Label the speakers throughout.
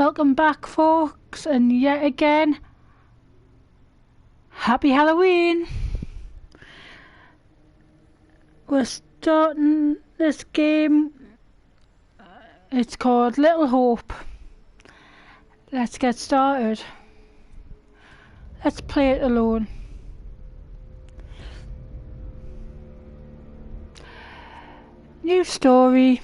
Speaker 1: Welcome back, folks, and yet again, happy Halloween! We're starting this game. It's called Little Hope. Let's get started. Let's play it alone. New story.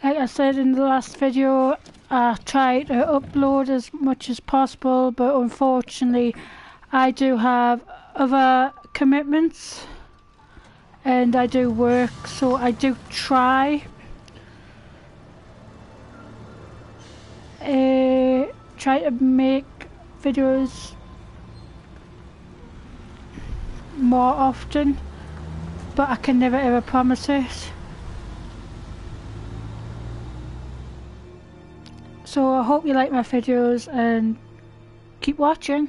Speaker 1: Like I said in the last video, I tried to upload as much as possible, but unfortunately I do have other commitments and I do work, so I do try to make videos more often, but I can never ever promise it. So I hope you like my videos and keep watching.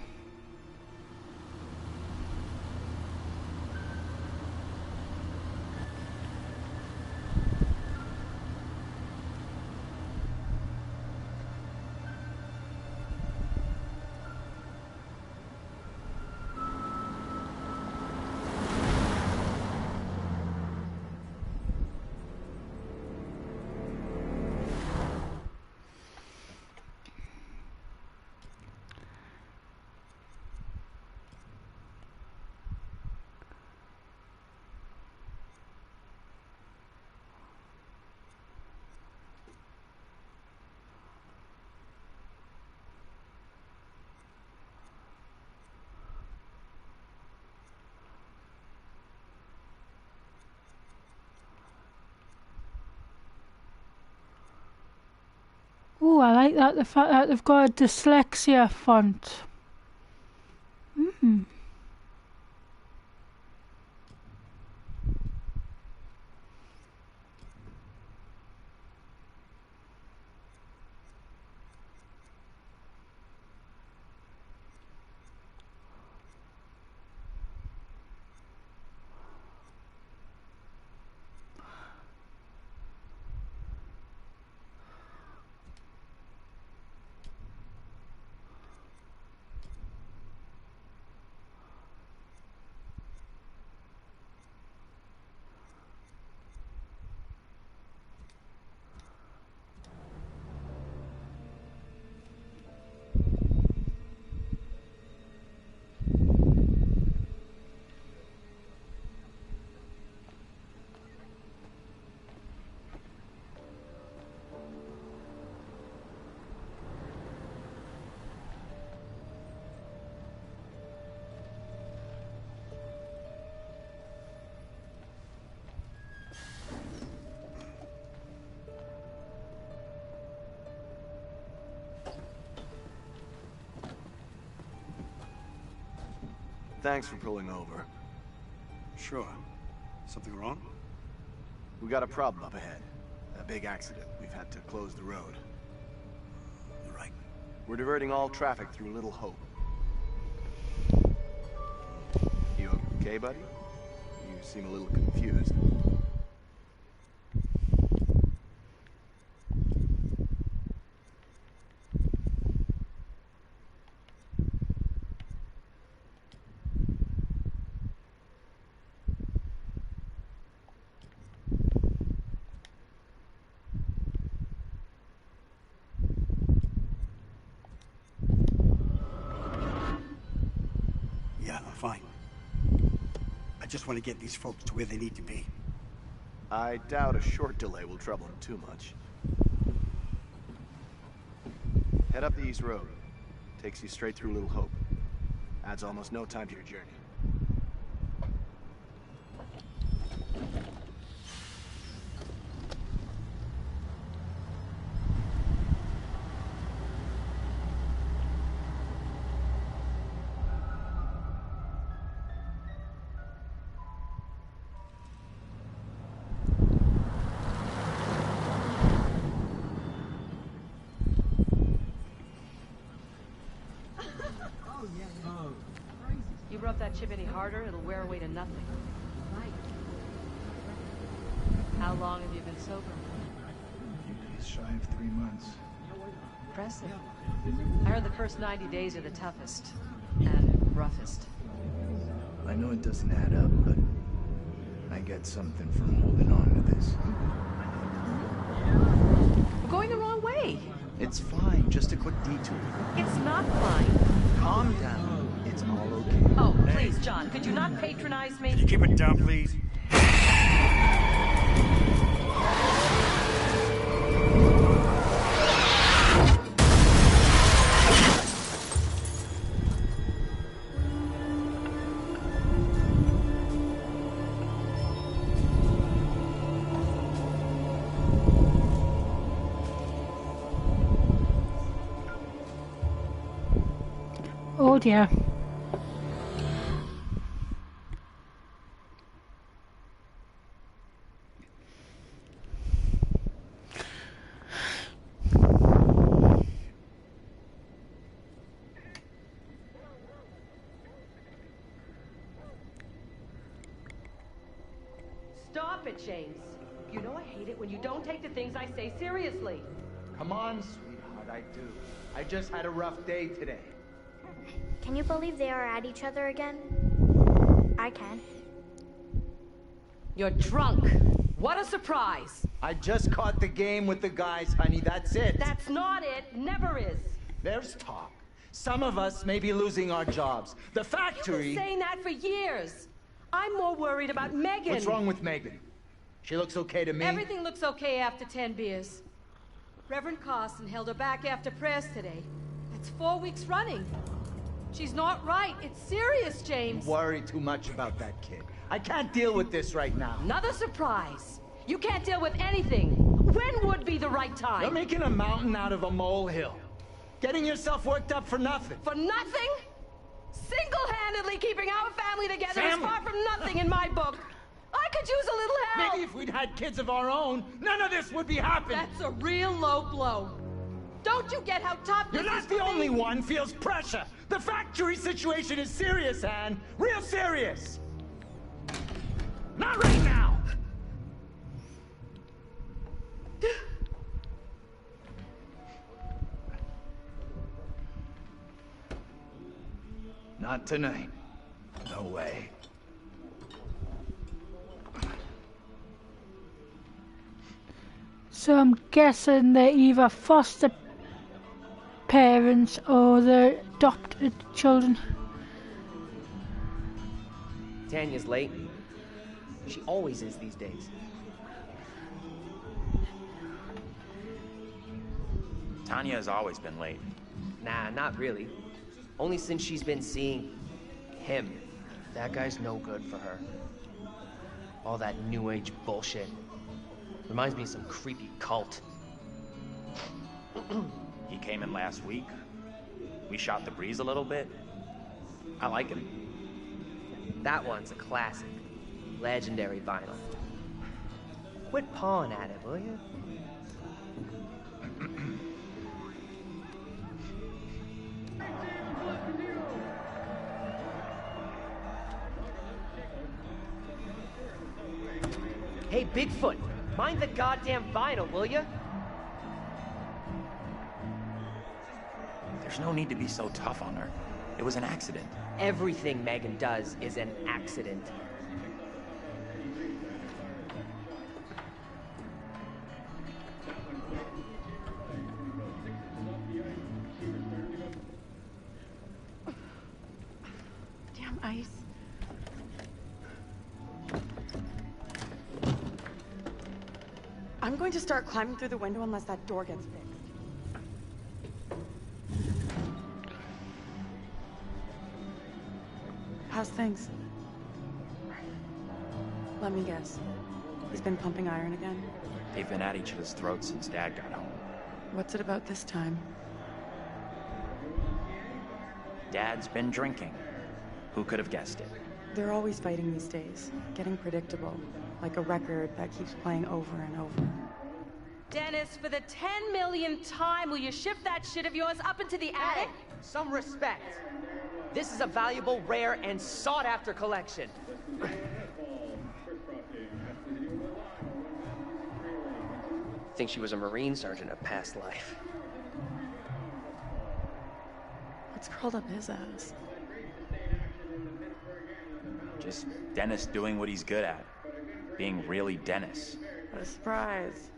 Speaker 1: Ooh, I like that, the fact that they've got a dyslexia font.
Speaker 2: Thanks for pulling over.
Speaker 3: Sure. Something wrong?
Speaker 2: We got a problem up ahead. A big accident. We've had to close the road.
Speaker 3: You're right.
Speaker 2: We're diverting all traffic through Little Hope. You okay, buddy? You seem a little confused.
Speaker 3: Yeah, I'm fine. I just want to get these folks to where they need to be.
Speaker 2: I doubt a short delay will trouble him too much. Head up the East Road. Takes you straight through Little Hope. Adds almost no time to your journey.
Speaker 4: You rub that chip any harder, it'll wear away to nothing. How long have you been sober?
Speaker 2: He's shy of 3 months.
Speaker 4: Impressive. I heard the first 90 days are the toughest. And roughest.
Speaker 2: I know it doesn't add up, but I get something from holding on to this.
Speaker 4: We're going the wrong way.
Speaker 2: It's fine, just a quick detour.
Speaker 4: It's not fine.
Speaker 2: Calm down. It's all okay.
Speaker 4: Oh, please, John, could you not patronize me?
Speaker 3: Can you keep it down, please?
Speaker 1: Oh dear.
Speaker 4: Stop it, James. You know I hate it when you don't take the things I say seriously.
Speaker 2: Come on, sweetheart, I do. I just had a rough day today.
Speaker 5: Can you believe they are at each other again? I can.
Speaker 4: You're drunk. What a surprise.
Speaker 2: I just caught the game with the guys, honey, that's it.
Speaker 4: That's not it. Never is.
Speaker 2: There's talk. Some of us may be losing our jobs. The
Speaker 4: You've
Speaker 2: factory...
Speaker 4: been saying that for years. I'm more worried about Megan.
Speaker 2: What's wrong with Megan? She looks okay to me.
Speaker 4: Everything looks okay after 10 beers. Reverend Carson held her back after prayers today. That's 4 weeks running. She's not right. It's serious, James.
Speaker 2: You worry too much about that kid. I can't deal with this right now.
Speaker 4: Another surprise. You can't deal with anything. When would be the right time?
Speaker 2: You're making a mountain out of a molehill. Getting yourself worked up for nothing.
Speaker 4: For nothing? Single-handedly keeping our family together is
Speaker 2: Family?
Speaker 4: far from nothing in my book. I could use a little help.
Speaker 2: Maybe if we'd had kids of our own, none of this would be happening.
Speaker 4: That's a real low blow. Don't you get how tough
Speaker 2: You're
Speaker 4: this
Speaker 2: not
Speaker 4: is
Speaker 2: the
Speaker 4: for me?
Speaker 2: only one feels pressure. The factory situation is serious, Anne. Real serious. Not right now. Not tonight. No way.
Speaker 1: So I'm guessing they're either foster parents or they're adopted children.
Speaker 6: Tanya's late. She always is these days.
Speaker 7: Tanya has always been late.
Speaker 6: Nah, not really. Only since she's been seeing him. That guy's no good for her. All that new age bullshit. Reminds me of some creepy cult.
Speaker 7: He came in last week. We shot the breeze a little bit. I like him.
Speaker 6: That one's a classic. Legendary vinyl. Quit pawing at it, will you? Hey, Bigfoot! Mind the goddamn vinyl, will you?
Speaker 7: There's no need to be so tough on her. It was an accident.
Speaker 6: Everything Megan does is an accident.
Speaker 8: Damn ice. I'm going to start climbing through the window unless that door gets fixed. How's things? Let me guess. He's been pumping iron again?
Speaker 7: They've been at each other's throats since Dad got home.
Speaker 8: What's it about this time?
Speaker 7: Dad's been drinking. Who could have guessed it?
Speaker 8: They're always fighting these days. Getting predictable. Like a record that keeps playing over and over.
Speaker 4: Dennis, for the 10 millionth time, will you shift that shit of yours up into the attic?
Speaker 6: Some respect. This is a valuable, rare, and sought-after collection. Think she was a Marine sergeant of past life.
Speaker 8: What's curled up his ass?
Speaker 7: Just Dennis doing what he's good at. Being really Dennis.
Speaker 8: What a surprise.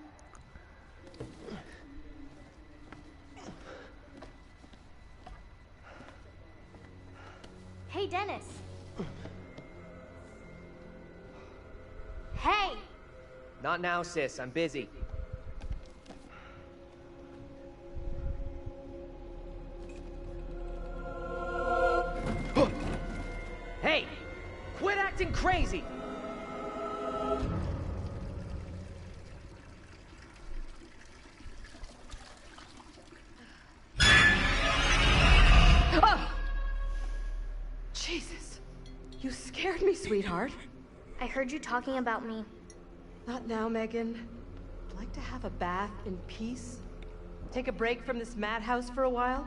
Speaker 5: Hey, Dennis. Hey!
Speaker 6: Not now, sis. I'm busy. Hey! Quit acting crazy!
Speaker 4: Jesus. You scared me, sweetheart.
Speaker 5: I heard you talking about me.
Speaker 4: Not now, Megan. I'd like to have a bath in peace. Take a break from this madhouse for a while.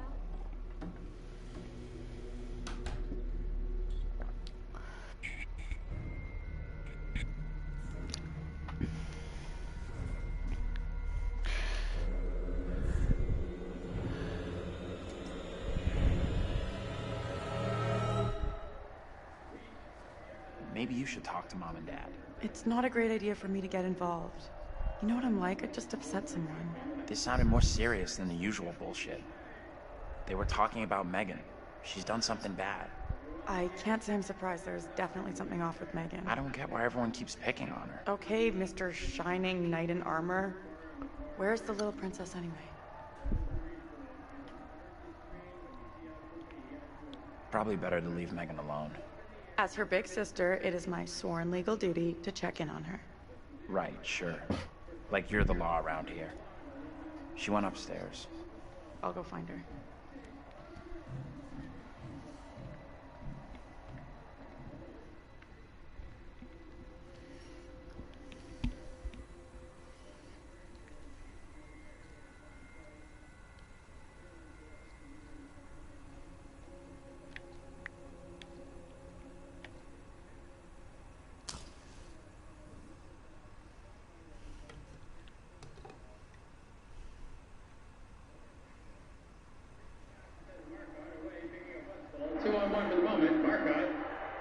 Speaker 7: Maybe you should talk to Mom and Dad.
Speaker 8: It's not a great idea for me to get involved. You know what I'm like? I just upset someone.
Speaker 7: This sounded more serious than the usual bullshit. They were talking about Megan. She's done something bad.
Speaker 8: I can't say I'm surprised. There's definitely something off with Megan.
Speaker 7: I don't get why everyone keeps picking on her.
Speaker 8: Okay, Mr. Shining Knight in Armor. Where's the little princess anyway?
Speaker 7: Probably better to leave Megan alone.
Speaker 8: As her big sister, it is my sworn legal duty to check in on her.
Speaker 7: Right, sure. Like you're the law around here. She went upstairs.
Speaker 8: I'll go find her.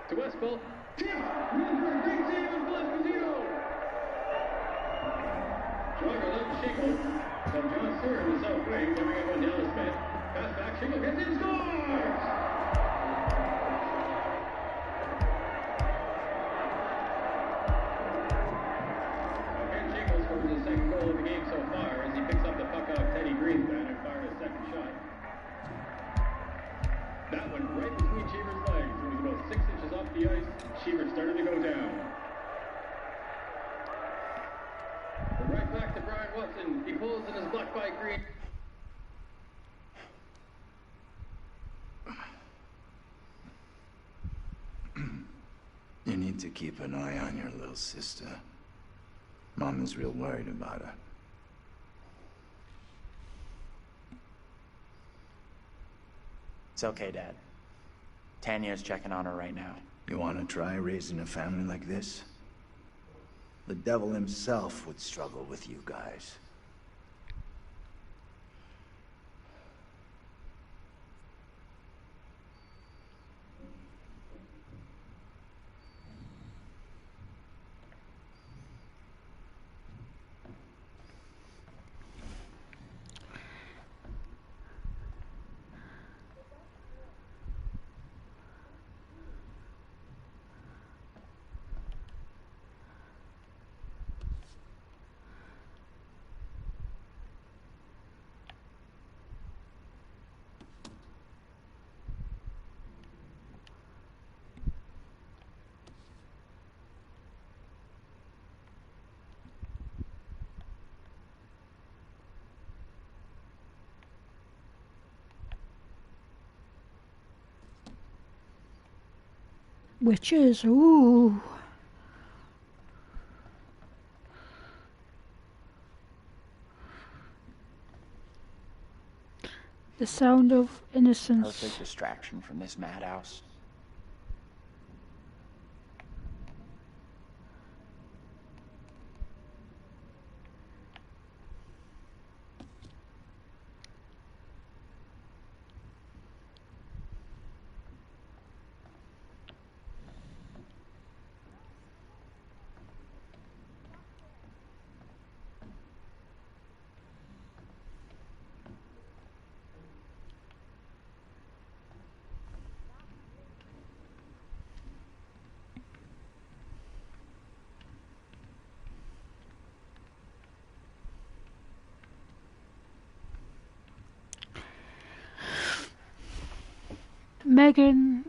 Speaker 9: To Westport, tip! Number 18 Blasquezino! Driver left Shingle. From John Stewart in the south wing, coming up on Dallas Smith. Pass back, Shingle gets in, scores! Ken Shingle scores his second goal of the game so far as he picks up the puck off Teddy Greenspan and fires a second shot. That went right between Cheever's legs. It was about 6 inches off the ice. Cheever started to go down. But right back to Brian Watson. He pulls in his block by Green.
Speaker 10: You need to keep an eye on your little sister. Mom is real worried about her.
Speaker 7: It's okay, Dad. Tanya's checking on her right now.
Speaker 10: You want to try raising a family like this? The devil himself would struggle with you guys.
Speaker 1: Witches, ooh. The sound of innocence.
Speaker 7: Perfect distraction from this madhouse.
Speaker 1: Megan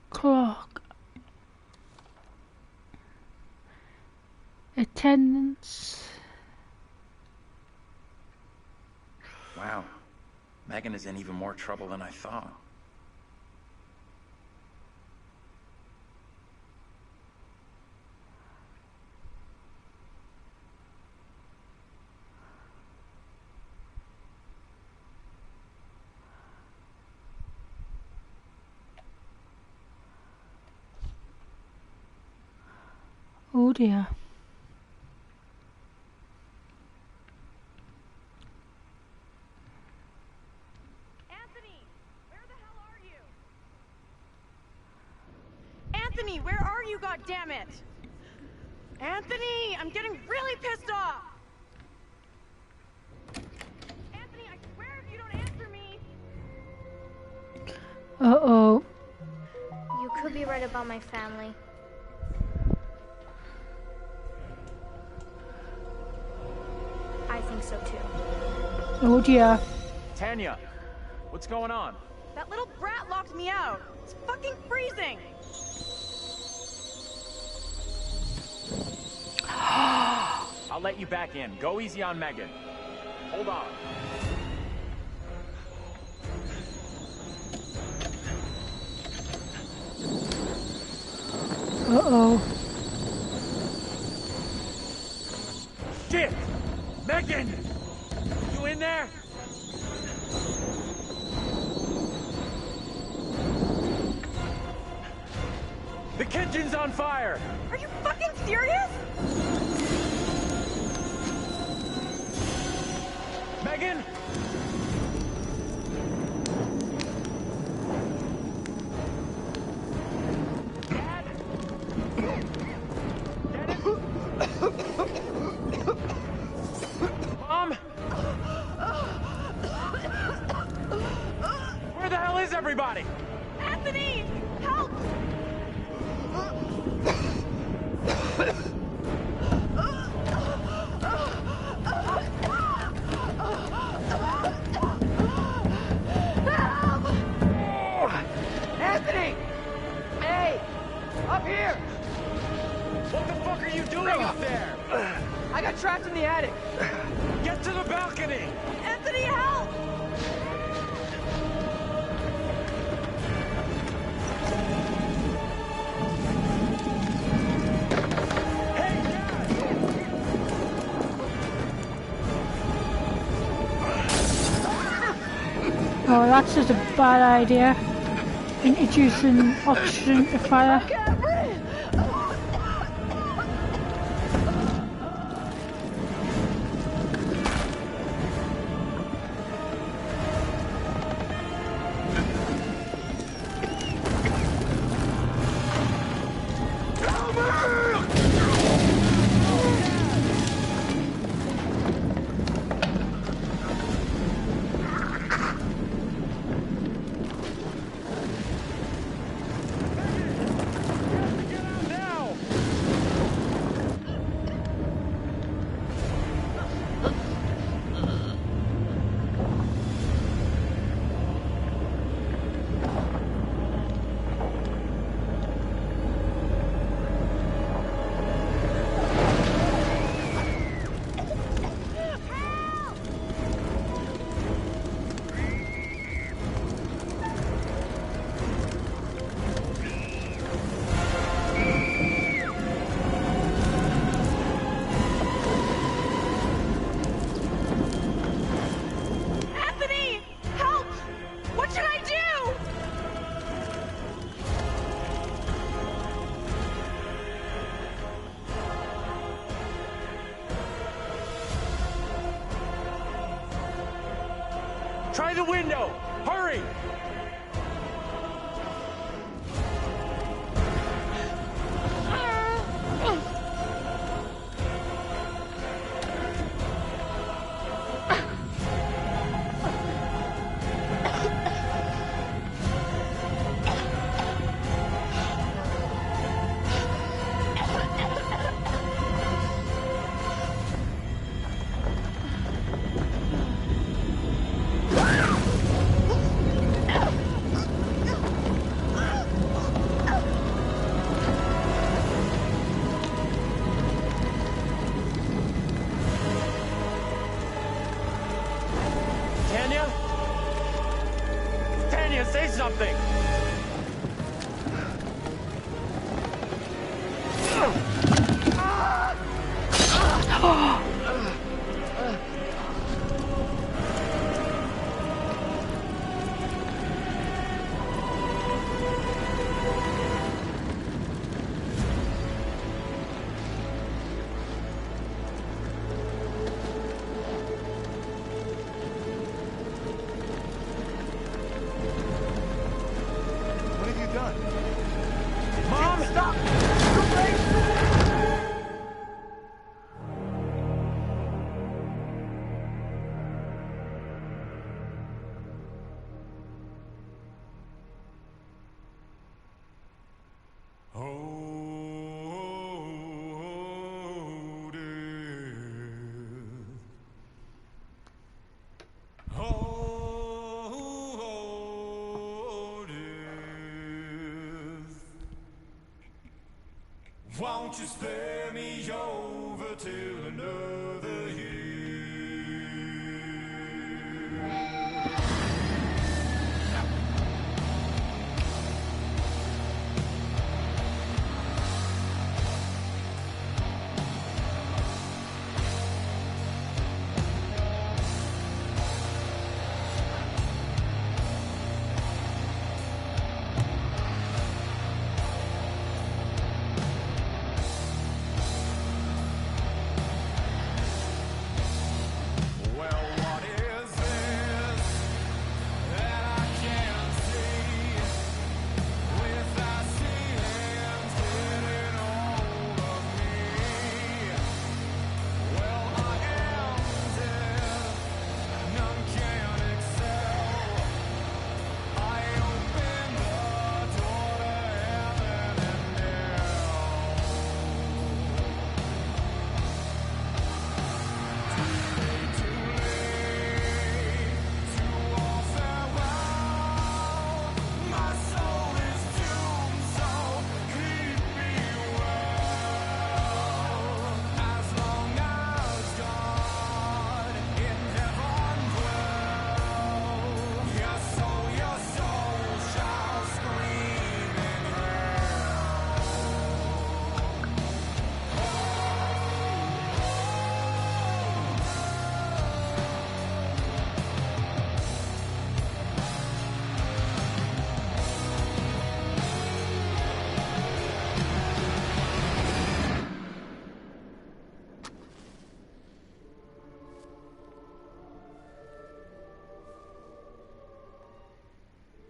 Speaker 1: Clark. Attendance.
Speaker 7: Wow. Megan is in even more trouble than I thought.
Speaker 1: Oh dear.
Speaker 8: Anthony, where are you, goddammit? Anthony, I'm getting really pissed off! Anthony, I swear if you don't answer me...
Speaker 1: Uh-oh.
Speaker 5: You could be right about my family. I think so too.
Speaker 1: Oh dear.
Speaker 2: Tanya, what's going on?
Speaker 8: That little brat locked me out. It's fucking freezing!
Speaker 2: I'll let you back in. Go easy on Megan. Hold on.
Speaker 1: Uh-oh.
Speaker 2: Shit! Megan! You in there? The kitchen's on fire!
Speaker 8: Are you fucking serious?
Speaker 2: Megan? Dad? Mom? Where the hell is everybody?
Speaker 8: Anthony! Help!
Speaker 6: Anthony! Hey! Up here!
Speaker 2: What the fuck are you doing up there?
Speaker 6: I got trapped in the attic.
Speaker 2: Get to the balcony!
Speaker 8: Anthony, help!
Speaker 1: Oh, that's just a bad idea. Introducing oxygen to fire.
Speaker 2: Try the window! Hurry! Tanya? Tanya, say something!
Speaker 11: What have you done?
Speaker 2: Mom, stop!
Speaker 12: Won't you spare me over till another year?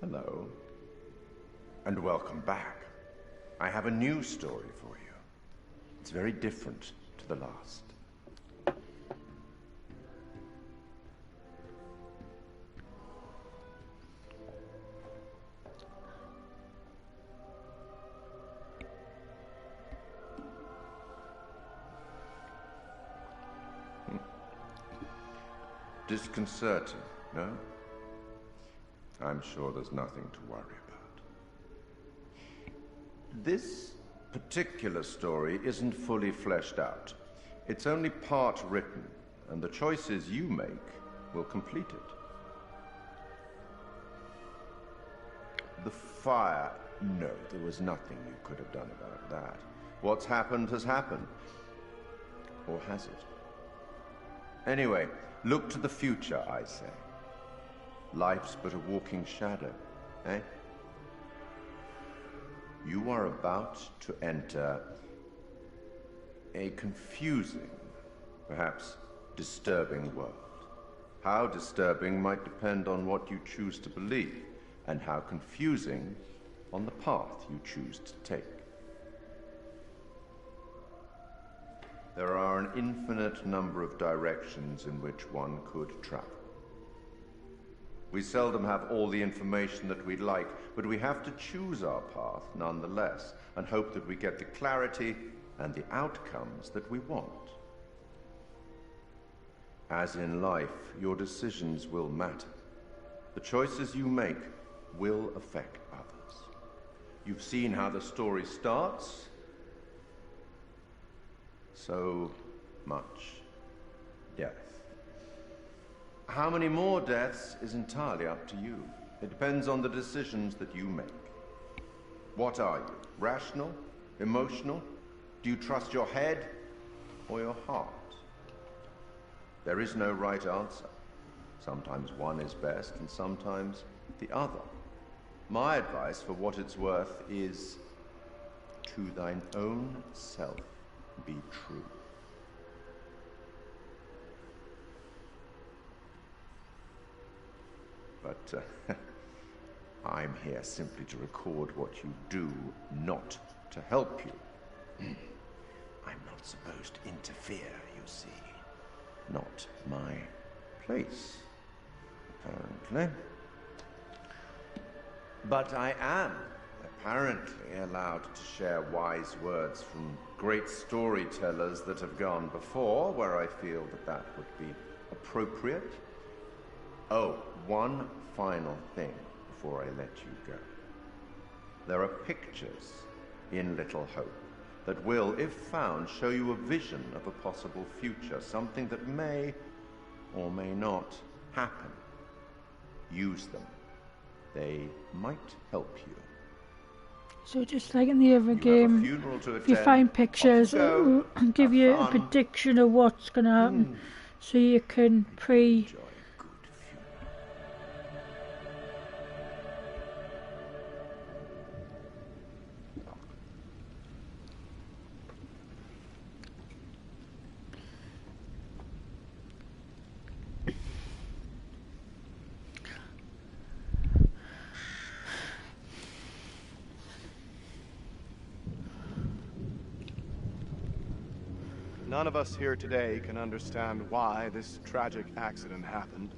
Speaker 11: Hello, and welcome back. I have a new story for you. It's very different to the last. Disconcerting, no? I'm sure there's nothing to worry about. This particular story isn't fully fleshed out. It's only part written, and the choices you make will complete it. The fire, no, there was nothing you could have done about that. What's happened has happened. Or has it? Anyway, look to the future, I say. Life's but a walking shadow, eh? You are about to enter a confusing, perhaps disturbing world. How disturbing might depend on what you choose to believe, and how confusing on the path you choose to take. There are an infinite number of directions in which one could travel. We seldom have all the information that we'd like, but we have to choose our path nonetheless, and hope that we get the clarity and the outcomes that we want. As in life, your decisions will matter. The choices you make will affect others. You've seen how the story starts. So much death. How many more deaths is entirely up to you. It depends on the decisions that you make. What are you? Rational? Emotional? Do you trust your head or your heart? There is no right answer. Sometimes one is best and sometimes the other. My advice, for what it's worth, is to thine own self be true. But I'm here simply to record what you do, not to help you. I'm not supposed to interfere, you see. Not my place, apparently. But I am apparently allowed to share wise words from great storytellers that have gone before, where I feel that that would be appropriate. Oh, one final thing before I let you go. There are pictures in Little Hope that will, if found, show you a vision of a possible future, something that may or may not happen. Use them. They might help you.
Speaker 1: So just like in the other game, if you find pictures, it will give you a prediction of what's going to happen, so you can
Speaker 13: None of us here today can understand why this tragic accident happened.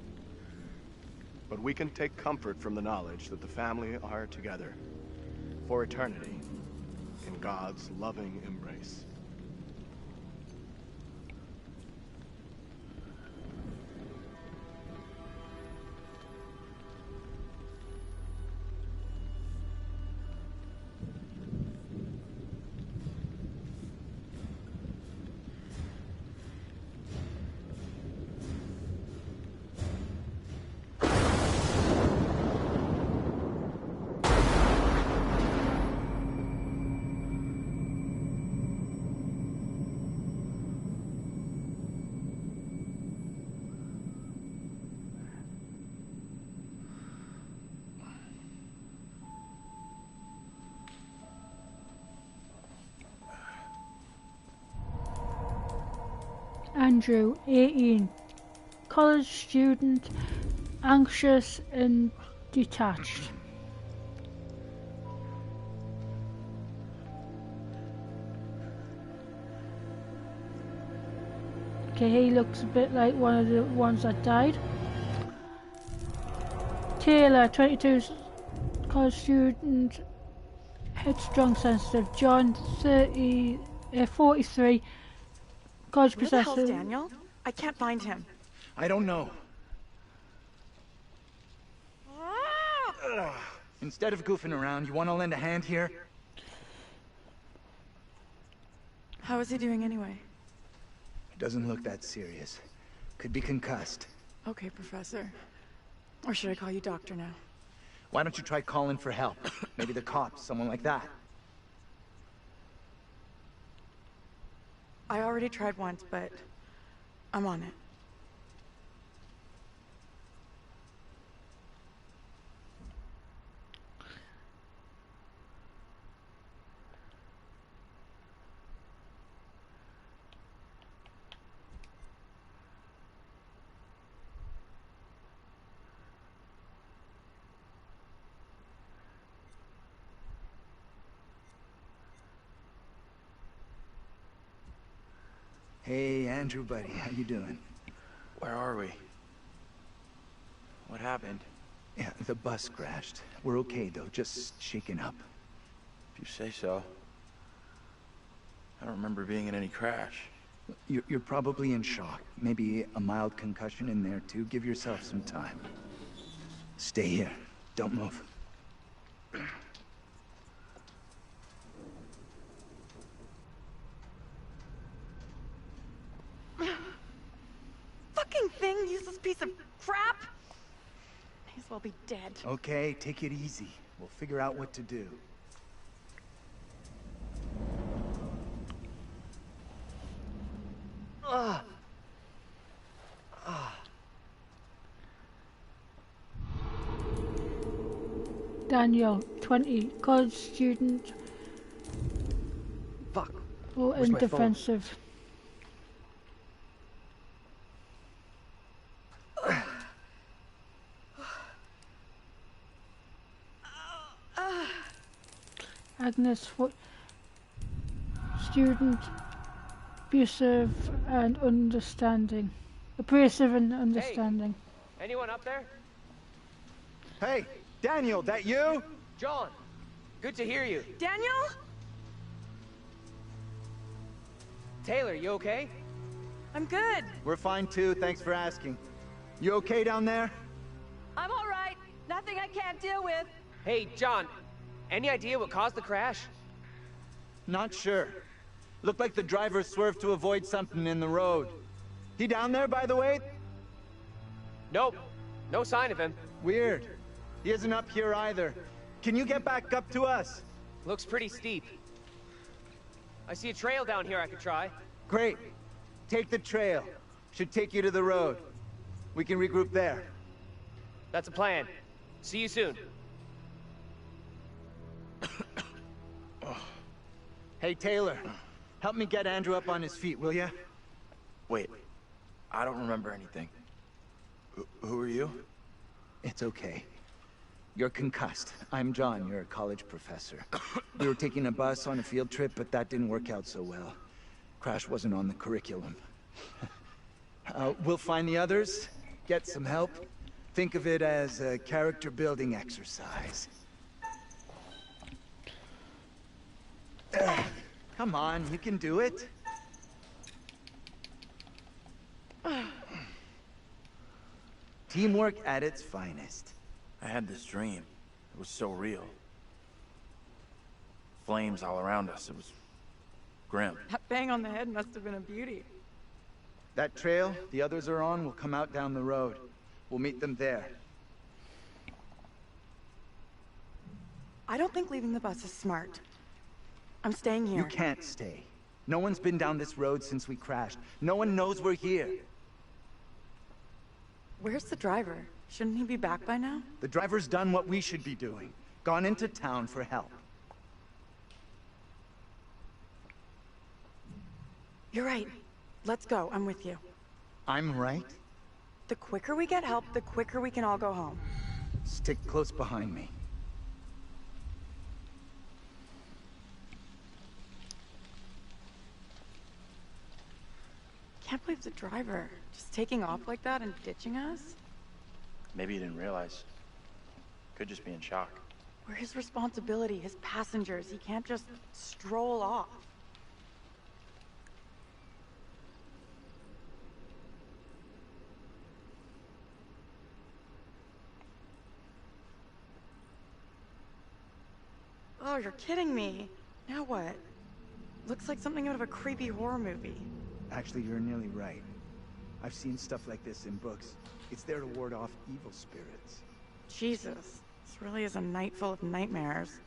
Speaker 13: But we can take comfort from the knowledge that the family are together for eternity in God's loving embrace.
Speaker 1: Andrew, 18, college student, anxious and detached. Okay, he looks a bit like one of the ones that died. Taylor, 22, college student, headstrong, sensitive. John, 43, college
Speaker 8: Where the hell's
Speaker 1: professor.
Speaker 8: Daniel? I can't find him.
Speaker 10: I don't know. Instead of goofing around, you want to lend a hand here?
Speaker 8: How is he doing anyway?
Speaker 10: It doesn't look that serious. Could be concussed.
Speaker 8: Okay, Professor. Or should I call you Doctor now?
Speaker 10: Why don't you try calling for help? Maybe the cops, someone like that.
Speaker 8: I already tried once, but I'm on it.
Speaker 10: Hey, Andrew, buddy. How you doing?
Speaker 7: Where are we? What happened?
Speaker 10: Yeah, the bus crashed. We're okay, though. Just shaken up.
Speaker 7: If you say so. I don't remember being in any crash.
Speaker 10: You're probably in shock. Maybe a mild concussion in there, too. Give yourself some time. Stay here. Don't move.
Speaker 8: Fucking thing, useless piece of crap! May as well be dead.
Speaker 10: Okay, take it easy. We'll figure out what to do.
Speaker 1: Daniel, 20, college student.
Speaker 14: Fuck.
Speaker 1: Or
Speaker 14: Where's
Speaker 1: in
Speaker 14: my phone?
Speaker 1: defensive. Agnes, what? Student, abusive and understanding. Abrasive and understanding.
Speaker 6: Hey, anyone up there?
Speaker 15: Hey, Daniel, that you?
Speaker 6: John, good to hear you.
Speaker 8: Daniel?
Speaker 6: Taylor, you okay?
Speaker 8: I'm good.
Speaker 15: We're fine too, thanks for asking. You okay down there?
Speaker 4: I'm all right. Nothing I can't deal with.
Speaker 6: Hey, John, any idea what caused the crash?
Speaker 15: Not sure. Looked like the driver swerved to avoid something in the road. He down there, by the way?
Speaker 6: Nope. No sign of him.
Speaker 15: Weird. He isn't up here either. Can you get back up to us?
Speaker 6: Looks pretty steep. I see a trail down here I could try.
Speaker 15: Great. Take the trail. Should take you to the road. We can regroup there.
Speaker 6: That's a plan. See you soon.
Speaker 15: Hey, Taylor. Help me get Andrew up on his feet, will ya?
Speaker 7: Wait, I don't remember anything. Who are you?
Speaker 10: It's okay. You're concussed. I'm John, you're a college professor. We were taking a bus on a field trip, but that didn't work out so well. Crash wasn't on the curriculum. We'll find the others, get some help. Think of it as a character-building exercise. Come on, you can do it. Teamwork at its finest.
Speaker 7: I had this dream. It was so real. Flames all around us. It was grim.
Speaker 8: That bang on the head must have been a beauty.
Speaker 15: That trail the others are on will come out down the road. We'll meet them there.
Speaker 8: I don't think leaving the bus is smart. I'm staying here.
Speaker 10: You can't stay. No one's been down this road since we crashed. No one knows we're here.
Speaker 8: Where's the driver? Shouldn't he be back by now?
Speaker 10: The driver's done what we should be doing. Gone into town for help.
Speaker 8: You're right. Let's go. I'm with you.
Speaker 10: I'm right.
Speaker 8: The quicker we get help, the quicker we can all go home.
Speaker 10: Stick close behind me.
Speaker 8: Can't believe the driver just taking off like that and ditching us.
Speaker 7: Maybe he didn't realize. Could just be in shock.
Speaker 8: We're his responsibility, his passengers. He can't just stroll off. Oh, you're kidding me. Now what? Looks like something out of a creepy horror movie.
Speaker 10: Actually, you're nearly right. I've seen stuff like this in books. It's there to ward off evil spirits.
Speaker 8: Jesus, this really is a night full of nightmares.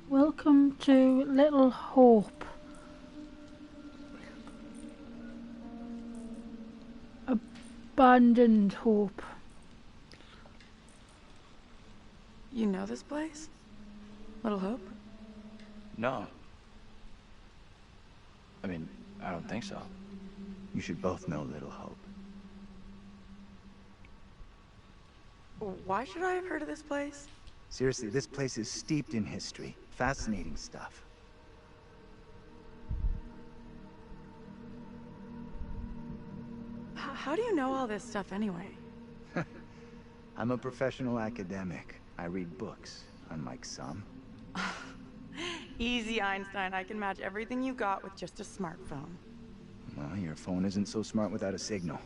Speaker 1: Welcome to Little Hope. Abandoned Hope.
Speaker 8: You know this place? Little Hope?
Speaker 7: No. I mean, I don't think so.
Speaker 10: You should both know Little Hope.
Speaker 8: Why should I have heard of this place?
Speaker 10: Seriously, this place is steeped in history. Fascinating stuff.
Speaker 8: How do you know all this stuff anyway?
Speaker 10: I'm a professional academic. I read books, unlike some.
Speaker 8: Easy, Einstein. I can match everything you got with just a smartphone.
Speaker 10: Well, your phone isn't so smart without a signal.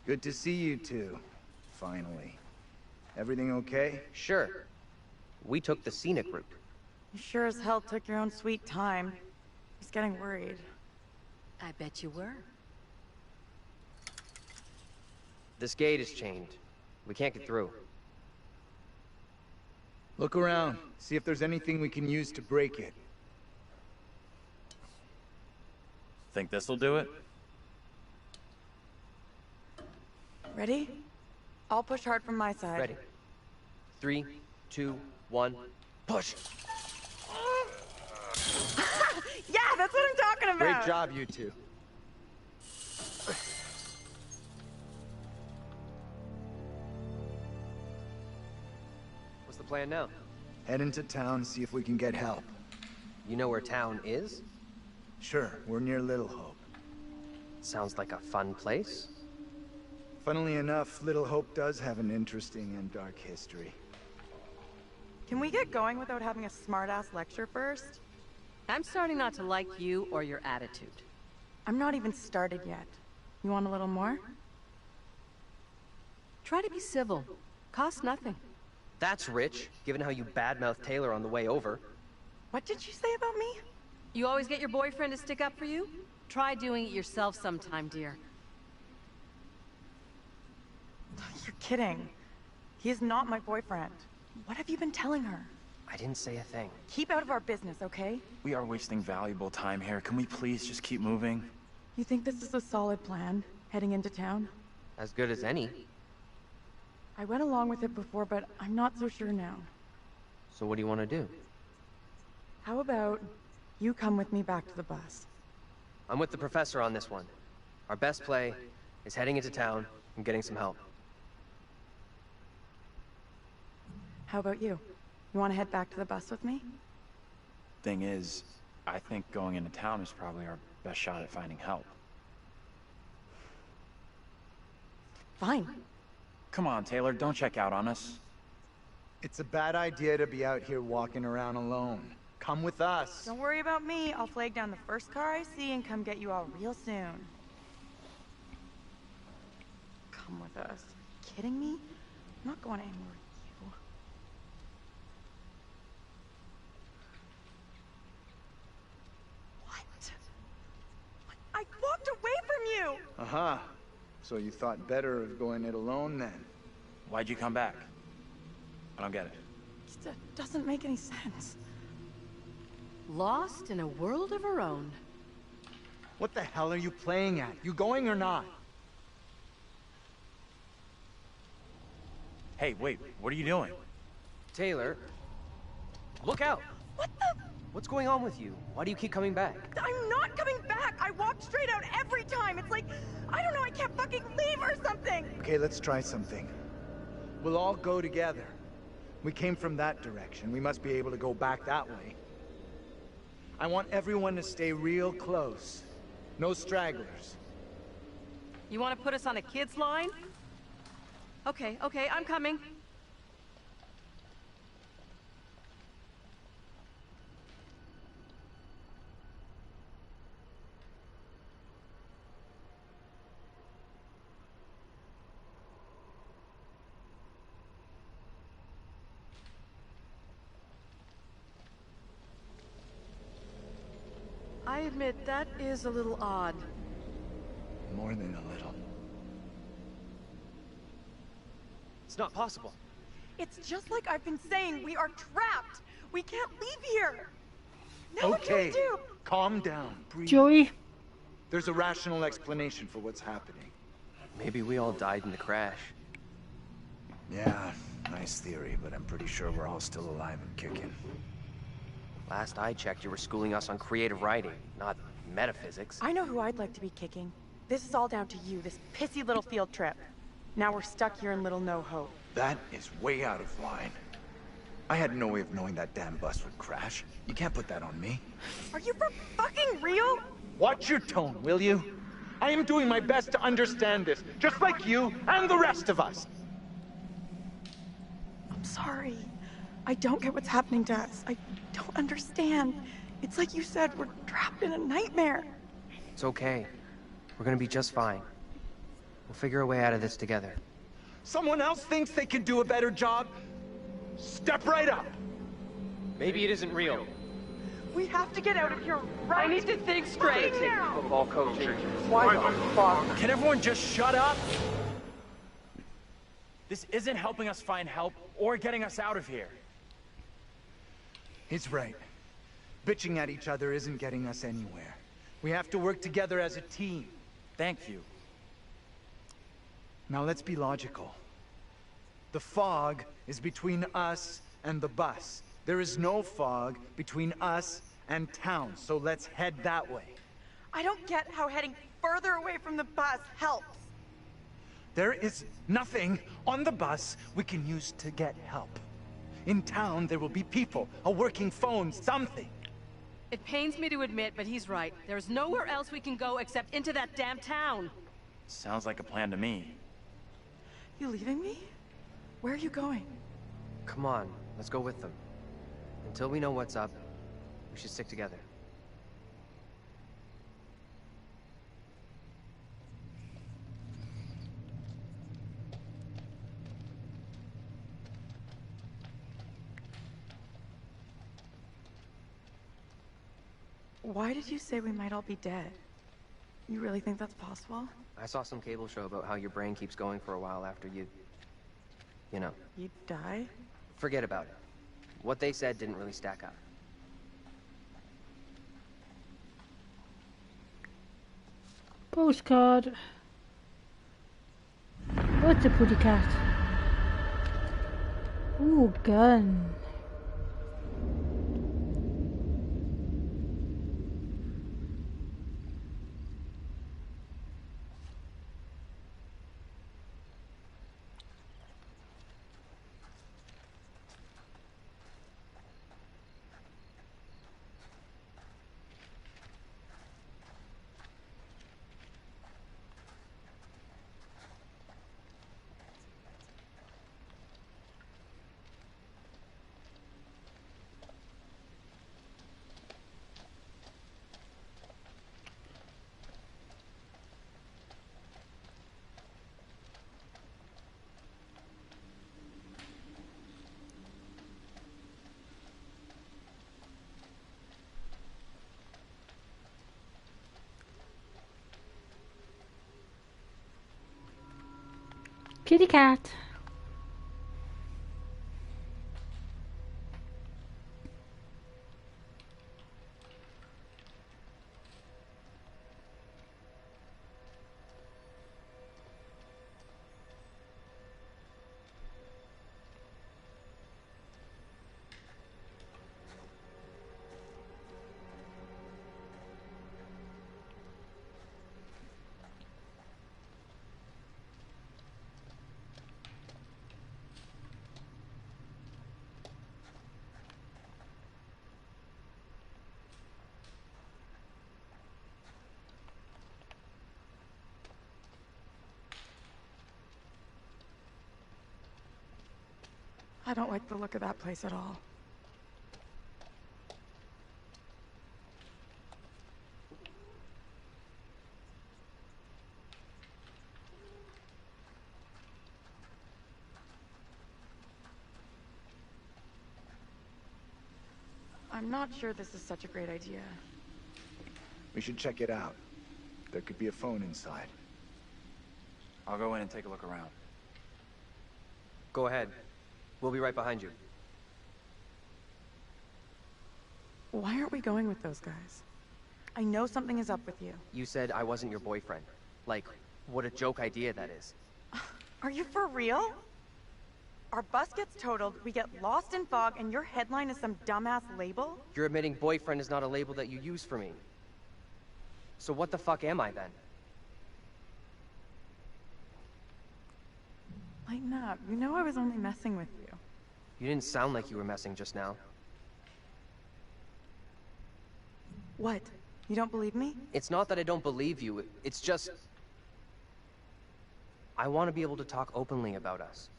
Speaker 10: Good to see you two. Finally. Everything okay?
Speaker 6: Sure. We took the scenic route.
Speaker 8: You sure as hell took your own sweet time. I was getting worried.
Speaker 4: I bet you were.
Speaker 6: This gate is chained. We can't get through.
Speaker 10: Look around. See if there's anything we can use to break it.
Speaker 7: Think this'll do it?
Speaker 8: Ready? I'll push hard from my side.
Speaker 6: Ready. 3, 2, 1, push!
Speaker 8: Yeah, that's what I'm talking about!
Speaker 10: Great job, you two.
Speaker 6: What's the plan now?
Speaker 10: Head into town, see if we can get help.
Speaker 6: You know where town is?
Speaker 10: Sure, we're near Little Hope.
Speaker 6: Sounds like a fun place.
Speaker 10: Funnily enough, Little Hope does have an interesting and dark history.
Speaker 8: Can we get going without having a smart-ass lecture first?
Speaker 4: I'm starting not to like you or your attitude.
Speaker 8: I'm not even started yet. You want a little more?
Speaker 4: Try to be civil. Costs nothing.
Speaker 6: That's rich, given how you badmouthed Taylor on the way over.
Speaker 8: What did you say about me?
Speaker 4: You always get your boyfriend to stick up for you? Try doing it yourself sometime, dear.
Speaker 8: You're kidding. He is not my boyfriend. What have you been telling her?
Speaker 6: I didn't say a thing.
Speaker 8: Keep out of our business, okay?
Speaker 7: We are wasting valuable time here. Can we please just keep moving?
Speaker 8: You think this is a solid plan, heading into town?
Speaker 6: As good as any.
Speaker 8: I went along with it before, but I'm not so sure now.
Speaker 6: So what do you want to do?
Speaker 8: How about you come with me back to the bus?
Speaker 6: I'm with the professor on this one. Our best play is heading into town and getting some help.
Speaker 8: How about you? You want to head back to the bus with me?
Speaker 7: Thing is, I think going into town is probably our best shot at finding help.
Speaker 8: Fine.
Speaker 7: Come on, Taylor, don't check out on us.
Speaker 10: It's a bad idea to be out here walking around alone. Come with us.
Speaker 8: Don't worry about me. I'll flag down the first car I see and come get you all real soon. Come with us. Kidding me? I'm not going anywhere with you. What? I walked away from you!
Speaker 10: Uh-huh. So you thought better of going it alone then?
Speaker 7: Why'd you come back? I don't get it.
Speaker 8: It doesn't make any sense.
Speaker 4: Lost in a world of her own.
Speaker 10: What the hell are you playing at? You going or not?
Speaker 7: Hey, wait, what are you doing?
Speaker 6: Taylor, look out!
Speaker 8: What the?
Speaker 6: What's going on with you? Why do you keep coming back?
Speaker 8: I'm not coming back! I walked straight out every time! It's like, I don't know, I can't fucking leave or something!
Speaker 10: Okay, let's try something. We'll all go together. We came from that direction. We must be able to go back that way. I want everyone to stay real close. No stragglers.
Speaker 4: You want to put us on a kid's line? Okay, I'm coming. I admit, that is a little odd.
Speaker 10: More than a little.
Speaker 6: It's not possible.
Speaker 8: It's just like I've been saying, we are trapped. We can't leave here. Now what do
Speaker 10: Okay,
Speaker 8: we do?
Speaker 10: calm down, breathe.
Speaker 1: Joey?
Speaker 10: There's a rational explanation for what's happening.
Speaker 6: Maybe we all died in the crash.
Speaker 10: Yeah, nice theory, but I'm pretty sure we're all still alive and kicking.
Speaker 6: Last I checked, you were schooling us on creative writing, not metaphysics.
Speaker 8: I know who I'd like to be kicking. This is all down to you, this pissy little field trip. Now we're stuck here in Little No Hope.
Speaker 10: That is way out of line. I had no way of knowing that damn bus would crash. You can't put that on me.
Speaker 8: Are you for fucking real?
Speaker 10: Watch your tone, will you? I am doing my best to understand this, just like you and the rest of us.
Speaker 8: I'm sorry. I don't get what's happening to us. I don't understand. It's like you said, we're trapped in a nightmare.
Speaker 6: It's okay. We're gonna be just fine. We'll figure a way out of this together.
Speaker 10: Someone else thinks they can do a better job? Step right up!
Speaker 6: Maybe it isn't real.
Speaker 8: We have to get out of here right. I need to think straight now.
Speaker 6: Football coaching. Why the fuck?
Speaker 7: Can everyone just shut up? This isn't helping us find help or getting us out of here.
Speaker 10: He's right. Bitching at each other isn't getting us anywhere. We have to work together as a team.
Speaker 7: Thank you.
Speaker 10: Now let's be logical. The fog is between us and the bus. There is no fog between us and town, so let's head that way.
Speaker 8: I don't get how heading further away from the bus helps.
Speaker 10: There is nothing on the bus we can use to get help. In town, there will be people, a working phone, something.
Speaker 4: It pains me to admit, but he's right. There's nowhere else we can go except into that damn town.
Speaker 7: Sounds like a plan to me.
Speaker 8: You leaving me? Where are you going?
Speaker 6: Come on, let's go with them. Until we know what's up, we should stick together.
Speaker 8: Why did you say we might all be dead? You really think that's possible?
Speaker 6: I saw some cable show about how your brain keeps going for a while after you know.
Speaker 8: You die?
Speaker 6: Forget about it. What they said didn't really stack up.
Speaker 1: Postcard. What's a pretty cat? Ooh, gun. Kitty cat.
Speaker 8: I don't like the look of that place at all. I'm not sure this is such a great idea.
Speaker 10: We should check it out. There could be a phone inside.
Speaker 7: I'll go in and take a look around.
Speaker 6: Go ahead. We'll be right behind you.
Speaker 8: Why aren't we going with those guys? I know something is up with you.
Speaker 6: You said I wasn't your boyfriend. Like, what a joke idea that is.
Speaker 8: Are you for real? Our bus gets totaled, we get lost in fog, and your headline is some dumbass label?
Speaker 6: You're admitting boyfriend is not a label that you use for me. So what the fuck am I then?
Speaker 8: Lighten up. You know I was only messing with you.
Speaker 6: You didn't sound like you were messing just now.
Speaker 8: What? You don't believe me?
Speaker 6: It's not that I don't believe you, it's just... I want to be able to talk openly about us.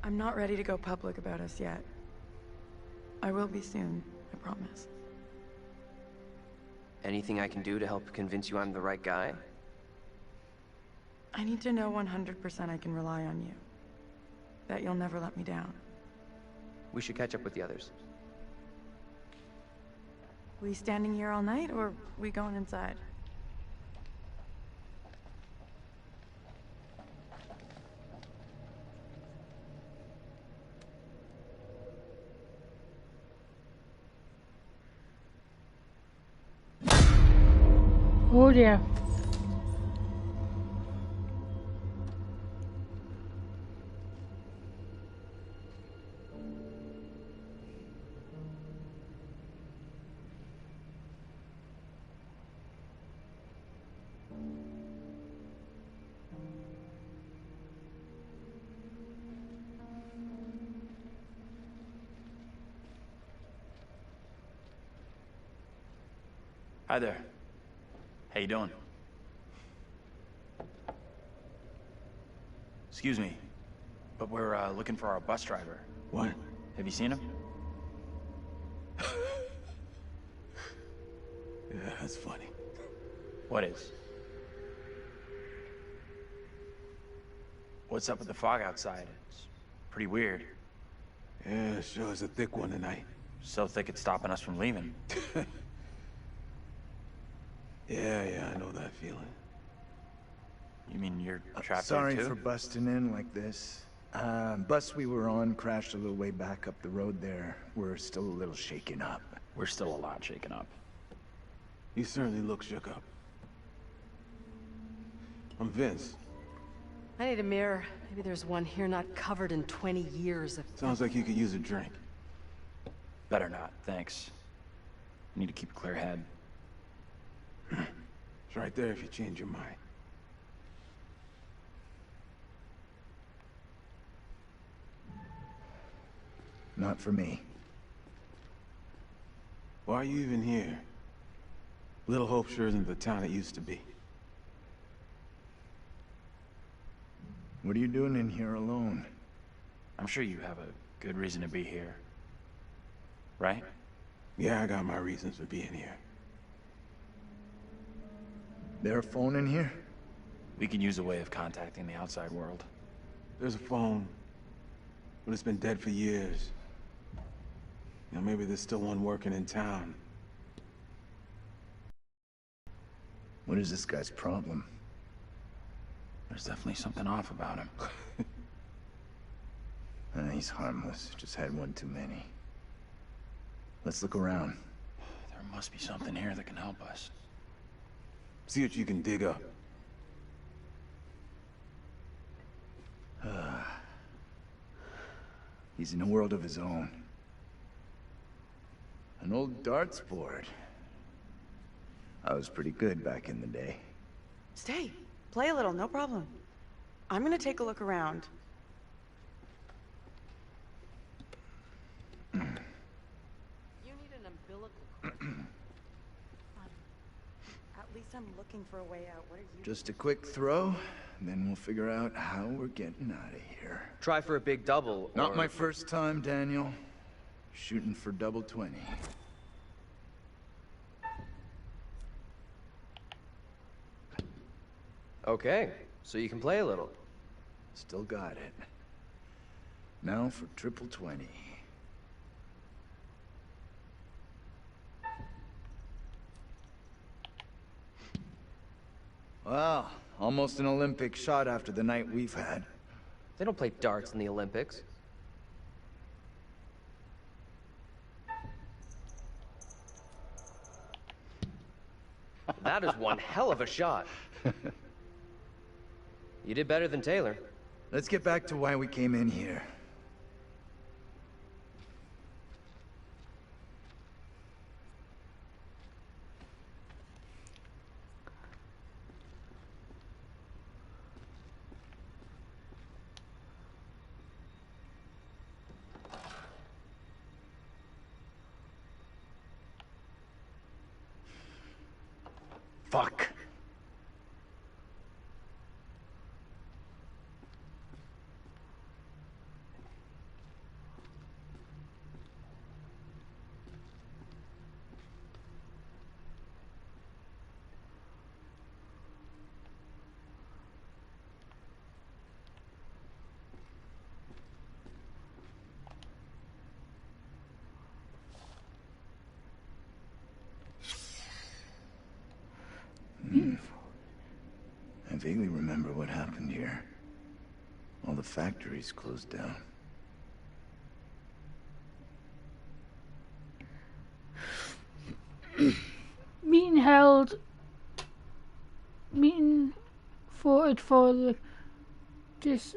Speaker 8: I'm not ready to go public about us yet. I will be soon, I promise.
Speaker 6: Anything I can do to help convince you I'm the right guy?
Speaker 8: I need to know 100% I can rely on you. That you'll never let me down.
Speaker 6: We should catch up with the others.
Speaker 8: We standing here all night, or we going inside?
Speaker 1: Oh dear.
Speaker 7: Hi there. How you doing? Excuse me, but we're looking for our bus driver.
Speaker 13: What?
Speaker 7: Have you seen him?
Speaker 13: Yeah, that's funny.
Speaker 7: What is? What's up with the fog outside? It's pretty weird.
Speaker 13: Yeah, it sure is a thick one tonight.
Speaker 7: So thick it's stopping us from leaving.
Speaker 13: Yeah, I know that feeling.
Speaker 7: You mean you're trapped
Speaker 10: Sorry
Speaker 7: there too?
Speaker 10: for busting in like this. Bus we were on crashed a little way back up the road there. We're still a little shaken up.
Speaker 7: We're still a lot shaken up.
Speaker 13: You certainly look shook up. I'm Vince.
Speaker 4: I need a mirror. Maybe there's one here not covered in 20 years of...
Speaker 13: Sounds like you could use a drink.
Speaker 7: Better not, thanks. Need to keep a clear head.
Speaker 13: It's right there if you change your mind.
Speaker 10: Not for me.
Speaker 13: Why are you even here? Little Hope sure isn't the town it used to be.
Speaker 10: What are you doing in here alone?
Speaker 7: I'm sure you have a good reason to be here. Right?
Speaker 13: Yeah, I got my reasons for being here.
Speaker 10: There a phone in here?
Speaker 7: We could use a way of contacting the outside world.
Speaker 13: There's a phone, but it's been dead for years. You know, maybe there's still one working in town.
Speaker 10: What is this guy's problem?
Speaker 7: There's definitely something off about him.
Speaker 10: He's harmless. Just had one too many. Let's look around.
Speaker 7: There must be something here that can help us.
Speaker 13: See what you can dig up.
Speaker 10: He's in a world of his own. An old darts board. I was pretty good back in the day.
Speaker 8: Stay. Play a little, no problem. I'm gonna take a look around. You need an umbilical cord. At least I'm looking for a way out. What are you...
Speaker 10: Just a quick throw, and then we'll figure out how we're getting out of here.
Speaker 6: Try for a big double,
Speaker 10: Not
Speaker 6: or...
Speaker 10: my first time, Daniel. Shooting for double 20.
Speaker 6: Okay, so you can play a little.
Speaker 10: Still got it. Now for triple 20. Well, Almost an Olympic shot after the night we've had.
Speaker 6: They don't play darts in the Olympics. That is one hell of a shot. You did better than Taylor.
Speaker 10: Let's get back to why we came in here. Fuck. I vaguely remember what happened here. All the factories closed down.
Speaker 1: Meeting voted for this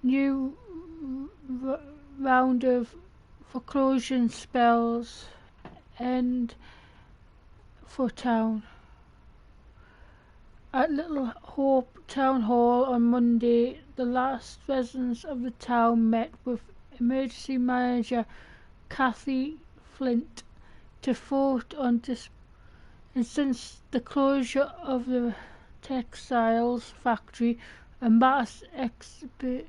Speaker 1: new round of foreclosure spells and for town. At Little Hope Town Hall on Monday, the last residents of the town met with emergency manager Kathy Flint to vote on this. And since the closure of the textiles factory, a mass exodus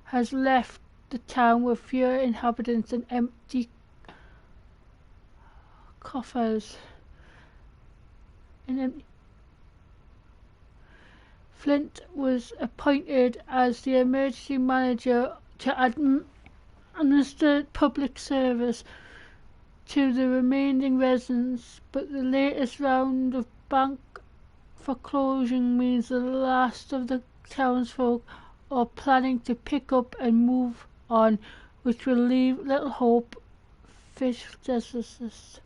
Speaker 1: has left the town with fewer inhabitants and empty coffers. Flint was appointed as the emergency manager to administer public service to the remaining residents, but the latest round of bank foreclosure means the last of the townsfolk are planning to pick up and move on, which will leave little hope fish desolate.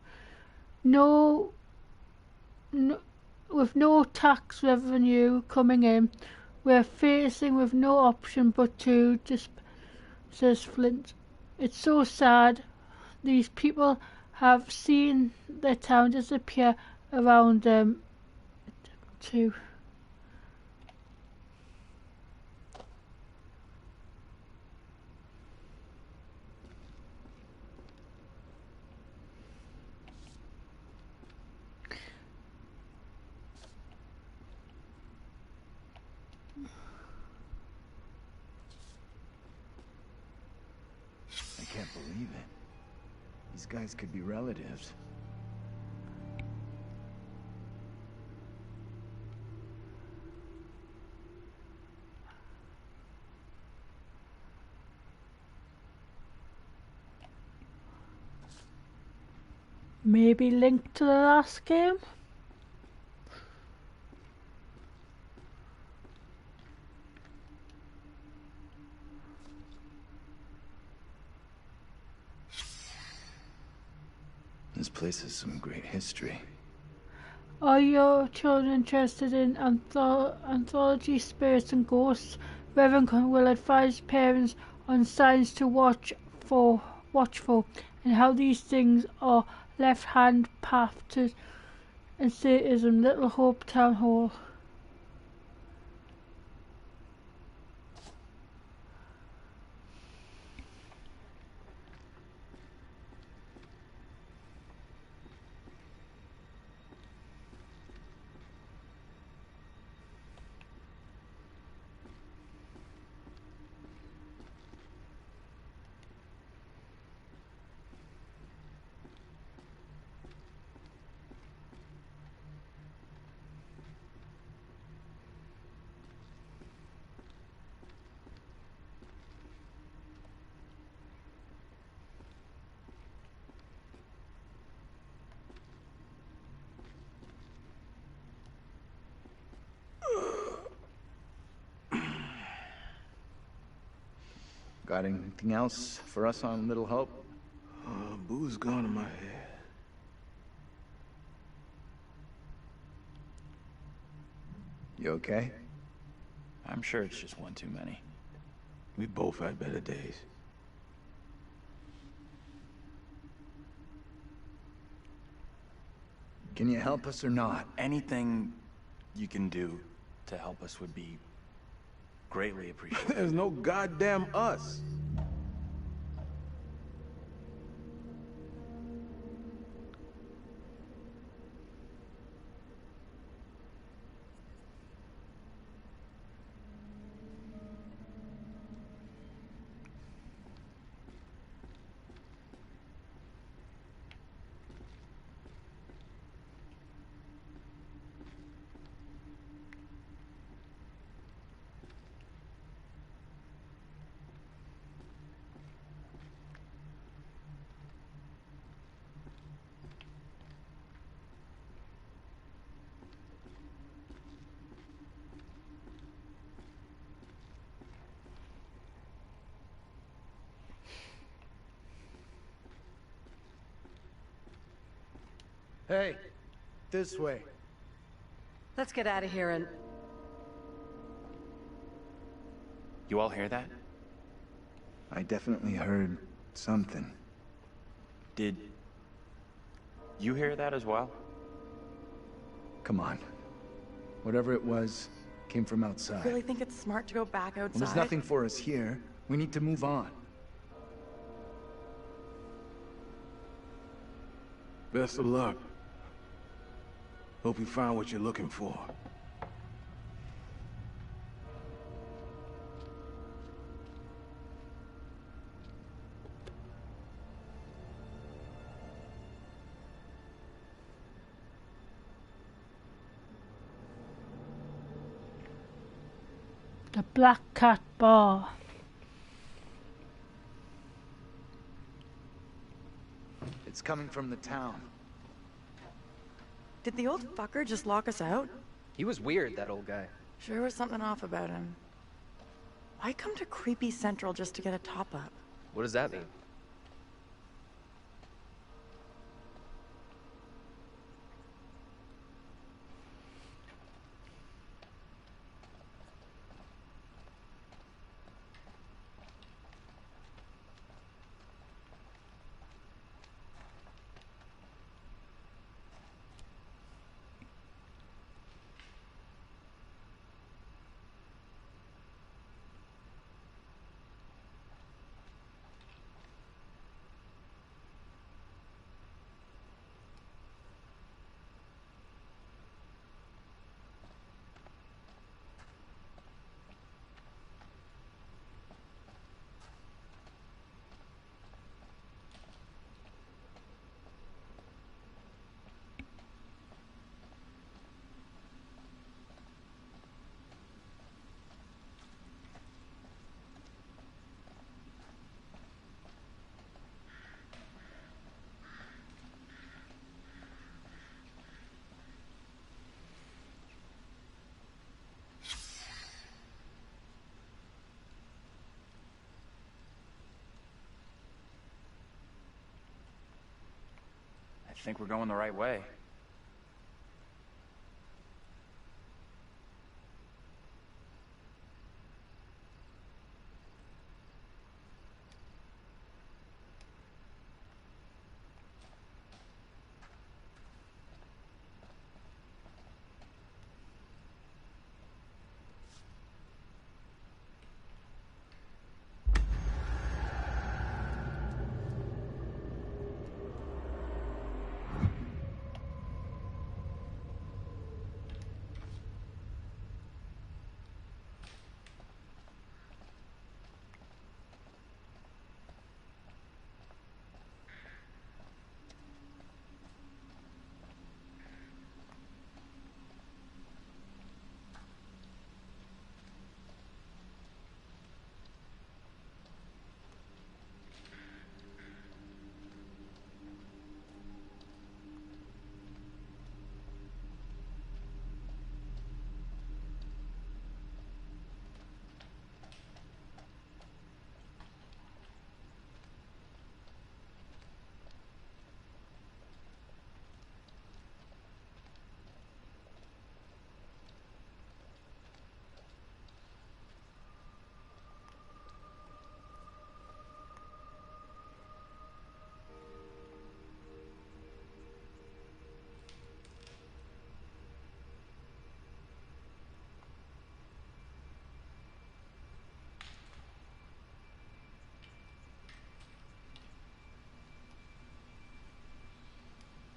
Speaker 1: With no tax revenue coming in, we're facing with no option but to, says Flint. It's so sad. These people have seen their town disappear around them too.
Speaker 10: I can't believe it. These guys could be relatives.
Speaker 1: Maybe linked to the last game?
Speaker 10: This place has some great history.
Speaker 1: Are your children interested in anthology, spirits and ghosts? Reverend will advise parents on signs to watch for and how these things are left-hand path to asceticism. Little Hope Town Hall.
Speaker 10: Got anything else for us on Little Hope?
Speaker 14: Boo's gone in my head.
Speaker 10: You okay?
Speaker 7: I'm sure it's just one too many.
Speaker 14: We both had better days.
Speaker 10: Can you help us or not?
Speaker 7: Anything you can do to help us would be greatly appreciated.
Speaker 14: There's no goddamn us.
Speaker 16: Hey, this way.
Speaker 4: Let's get out of here and...
Speaker 7: You all hear that?
Speaker 10: I definitely heard something.
Speaker 7: Did you hear that as well?
Speaker 10: Come on. Whatever it was, came from outside.
Speaker 8: Really think it's smart to go back outside?
Speaker 10: Well, there's nothing for us here. We need to move on.
Speaker 14: Best of luck. Hope you find what you're looking for.
Speaker 1: The Black Cat Bar.
Speaker 10: It's coming from the town.
Speaker 8: Did the old fucker just lock us out?
Speaker 6: He was weird, that old guy.
Speaker 8: Sure was something off about him. Why come to Creepy Central just to get a top-up?
Speaker 6: What does that mean?
Speaker 7: I think we're going the right way.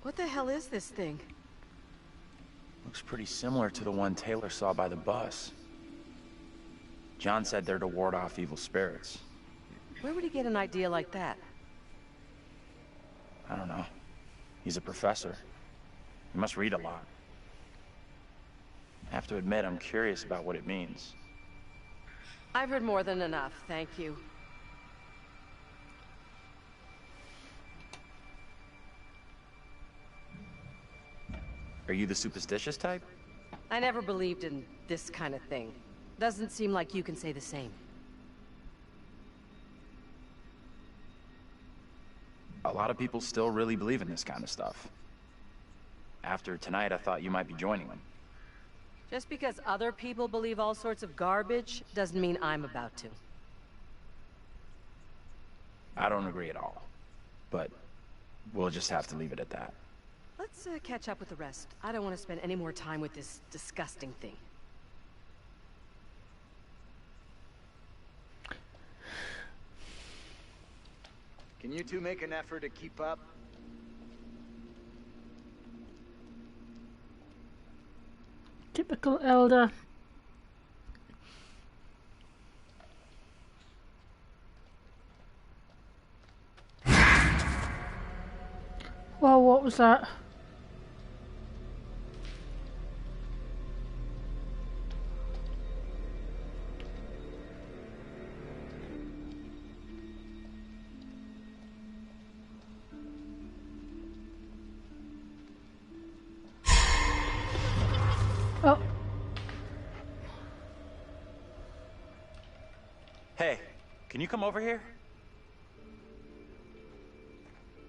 Speaker 4: What the hell is this thing?
Speaker 7: Looks pretty similar to the one Taylor saw by the bus. John said they're to ward off evil spirits.
Speaker 4: Where would he get an idea like that?
Speaker 7: I don't know. He's a professor. He must read a lot. I have to admit, I'm curious about what it means.
Speaker 4: I've heard more than enough, thank you.
Speaker 7: Are you the superstitious type?
Speaker 4: I never believed in this kind of thing. Doesn't seem like you can say the same.
Speaker 7: A lot of people still really believe in this kind of stuff. After tonight, I thought you might be joining them.
Speaker 4: Just because other people believe all sorts of garbage doesn't mean I'm about to.
Speaker 7: I don't agree at all. But we'll just have to leave it at that.
Speaker 4: Let's catch up with the rest. I don't want to spend any more time with this disgusting thing.
Speaker 10: Can you two make an effort to keep up?
Speaker 1: Typical elder. Well, what was that? Oh.
Speaker 7: Hey, can you come over here?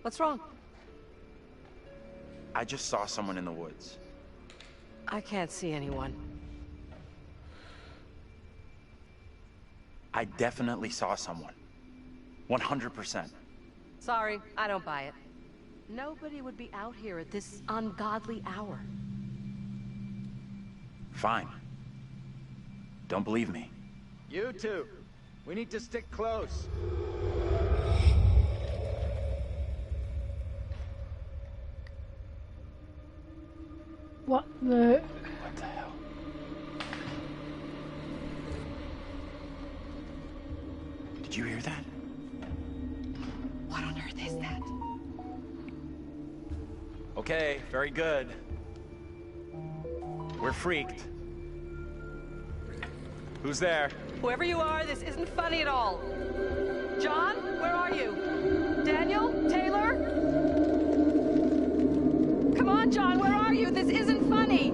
Speaker 4: What's wrong?
Speaker 7: I just saw someone in the woods.
Speaker 4: I can't see anyone.
Speaker 7: I definitely saw someone. 100%.
Speaker 4: Sorry, I don't buy it. Nobody would be out here at this ungodly hour.
Speaker 7: Fine. Don't believe me.
Speaker 10: You two, we need to stick close.
Speaker 1: What the...
Speaker 7: What the hell? Did you hear that?
Speaker 4: What on earth is that?
Speaker 7: Okay, very good. We're freaked. Who's there?
Speaker 4: Whoever you are, this isn't funny at all. John, where are you? Daniel? Taylor? Come on, John, where are you? This isn't funny.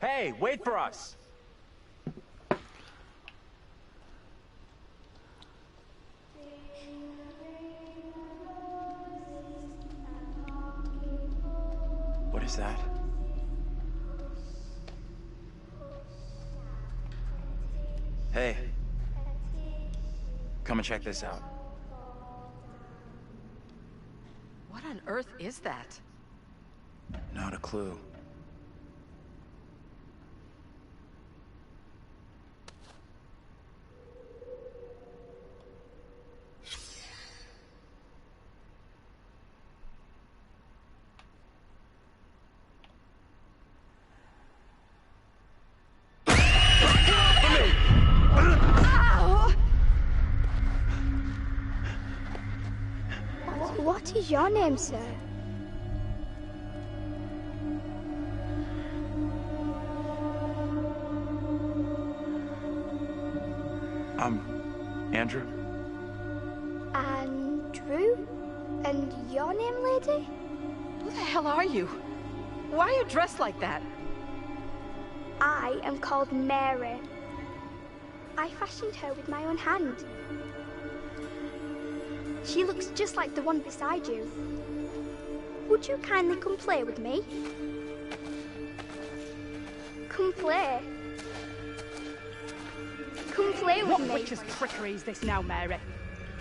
Speaker 7: Hey, wait for us! is that? Hey. Come and check this out.
Speaker 17: What on earth is that?
Speaker 7: Not a clue.
Speaker 5: What is your name, sir?
Speaker 7: I'm Andrew.
Speaker 5: Andrew? And your name, lady?
Speaker 17: Who the hell are you? Why are you dressed like that?
Speaker 5: I am called Mary. I fashioned her with my own hand. She looks just like the one beside you. Would you kindly come play with me? Come play. Come play with me.
Speaker 18: What witch's trickery is this now, Mary?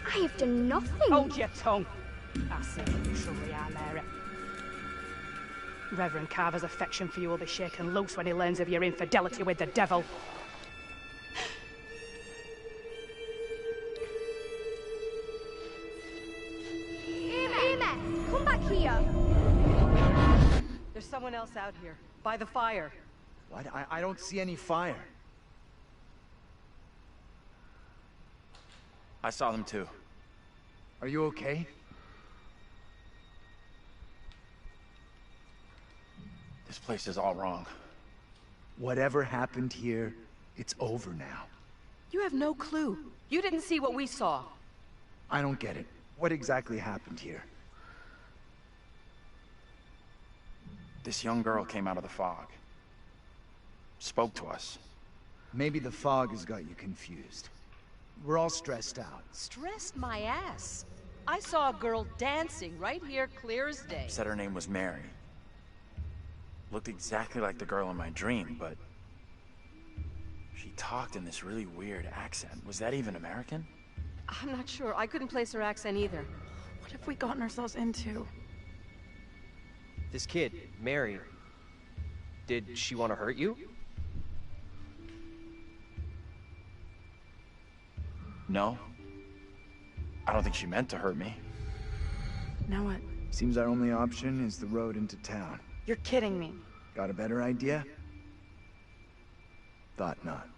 Speaker 5: I have done nothing.
Speaker 18: Hold your tongue. I see what you truly are, Mary. Reverend Carver's affection for you will be shaken loose when he learns of your infidelity with the devil.
Speaker 5: Come back here.
Speaker 17: There's someone else out here, by the fire.
Speaker 10: What? I don't see any fire.
Speaker 7: I saw them too.
Speaker 10: Are you okay?
Speaker 7: This place is all wrong.
Speaker 10: Whatever happened here, it's over now.
Speaker 17: You have no clue. You didn't see what we saw.
Speaker 10: I don't get it. What exactly happened here?
Speaker 7: This young girl came out of the fog. Spoke to us.
Speaker 10: Maybe the fog has got you confused. We're all stressed out.
Speaker 17: Stressed my ass. I saw a girl dancing right here, clear as day.
Speaker 7: Said her name was Mary. Looked exactly like the girl in my dream, but she talked in this really weird accent. Was that even American?
Speaker 17: I'm not sure. I couldn't place her accent either.
Speaker 8: What have we gotten ourselves into?
Speaker 6: This kid, Mary, did she want to hurt you?
Speaker 7: No. I don't think she meant to hurt me.
Speaker 8: Now what?
Speaker 10: Seems our only option is the road into town.
Speaker 8: You're kidding me.
Speaker 10: Got a better idea? Thought not.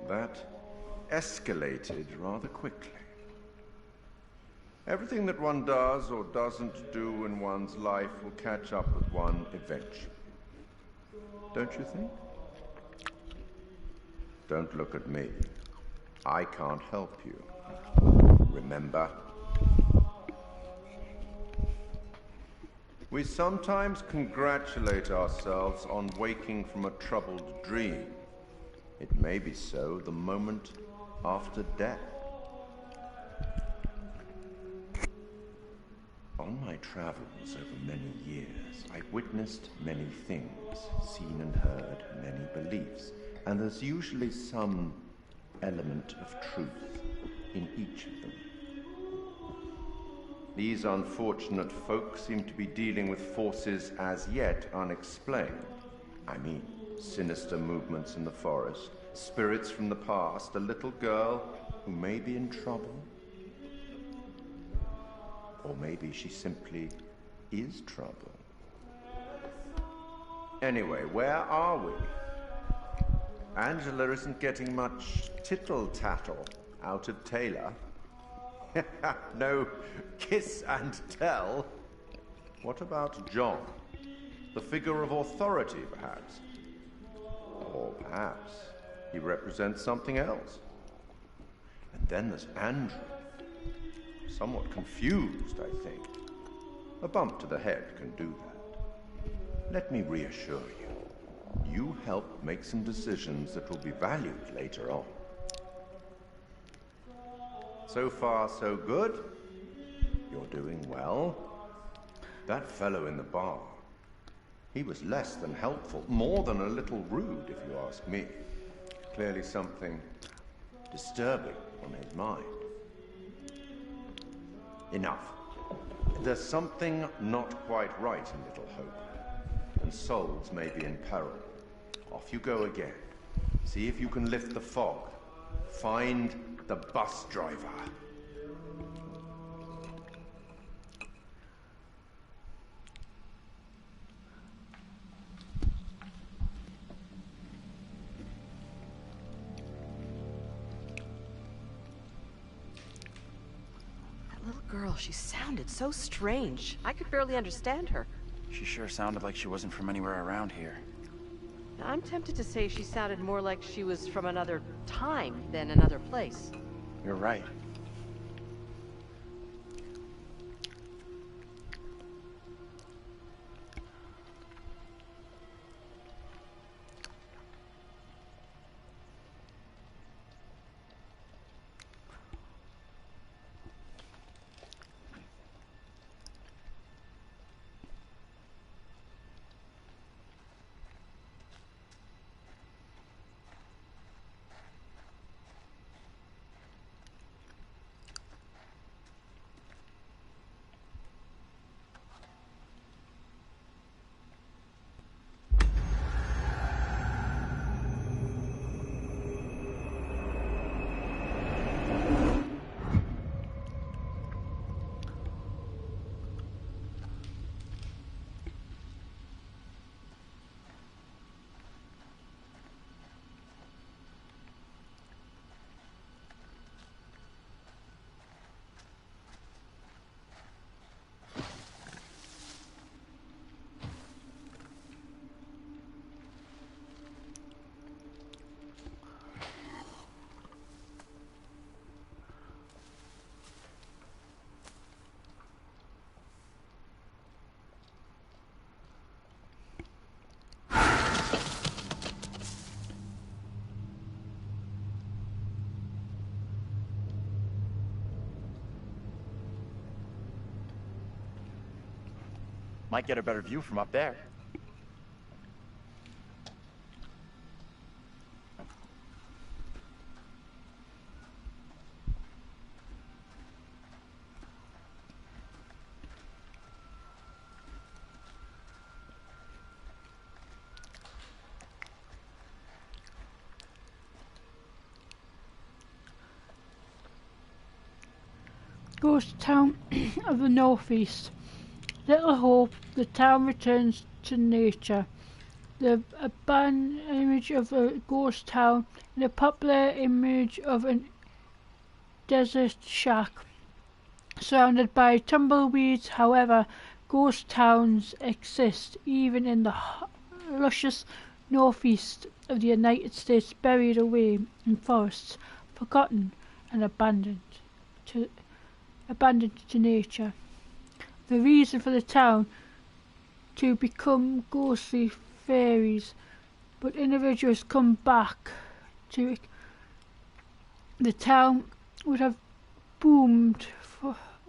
Speaker 11: that escalated rather quickly. Everything that one does or doesn't do in one's life will catch up with one eventually. Don't you think? Don't look at me. I can't help you. Remember? We sometimes congratulate ourselves on waking from a troubled dream. It may be so the moment after death. On my travels over many years, I've witnessed many things, seen and heard many beliefs, and there's usually some element of truth in each of them. These unfortunate folk seem to be dealing with forces as yet unexplained. I mean, sinister movements in the forest, spirits from the past, a little girl who may be in trouble. Or maybe she simply is trouble. Anyway, where are we? Angela isn't getting much tittle-tattle out of Taylor. No kiss and tell. What about John? The figure of authority, perhaps? Or perhaps he represents something else. And then there's Andrew. Somewhat confused, I think. A bump to the head can do that. Let me reassure you. You help make some decisions that will be valued later on. So far, so good. You're doing well. That fellow in the bar, he was less than helpful, more than a little rude, if you ask me. Clearly something disturbing on his mind. Enough. There's something not quite right in Little Hope, and souls may be in peril. Off you go again. See if you can lift the fog. Find the bus driver.
Speaker 17: Girl, she sounded so strange. I could barely understand her.
Speaker 7: She sure sounded like she wasn't from anywhere around here.
Speaker 17: I'm tempted to say she sounded more like she was from another time than another place.
Speaker 7: You're right. Might get a better view from up there.
Speaker 1: Ghost town of the northeast. Little hope, the town returns to nature. the abandoned image of a ghost town and a popular image of a desert shack surrounded by tumbleweeds. However, ghost towns exist even in the luscious northeast of the United States, buried away in forests, forgotten and abandoned to nature. The reason for the town to become ghostly fairies, but individuals come back to it. The town would have boomed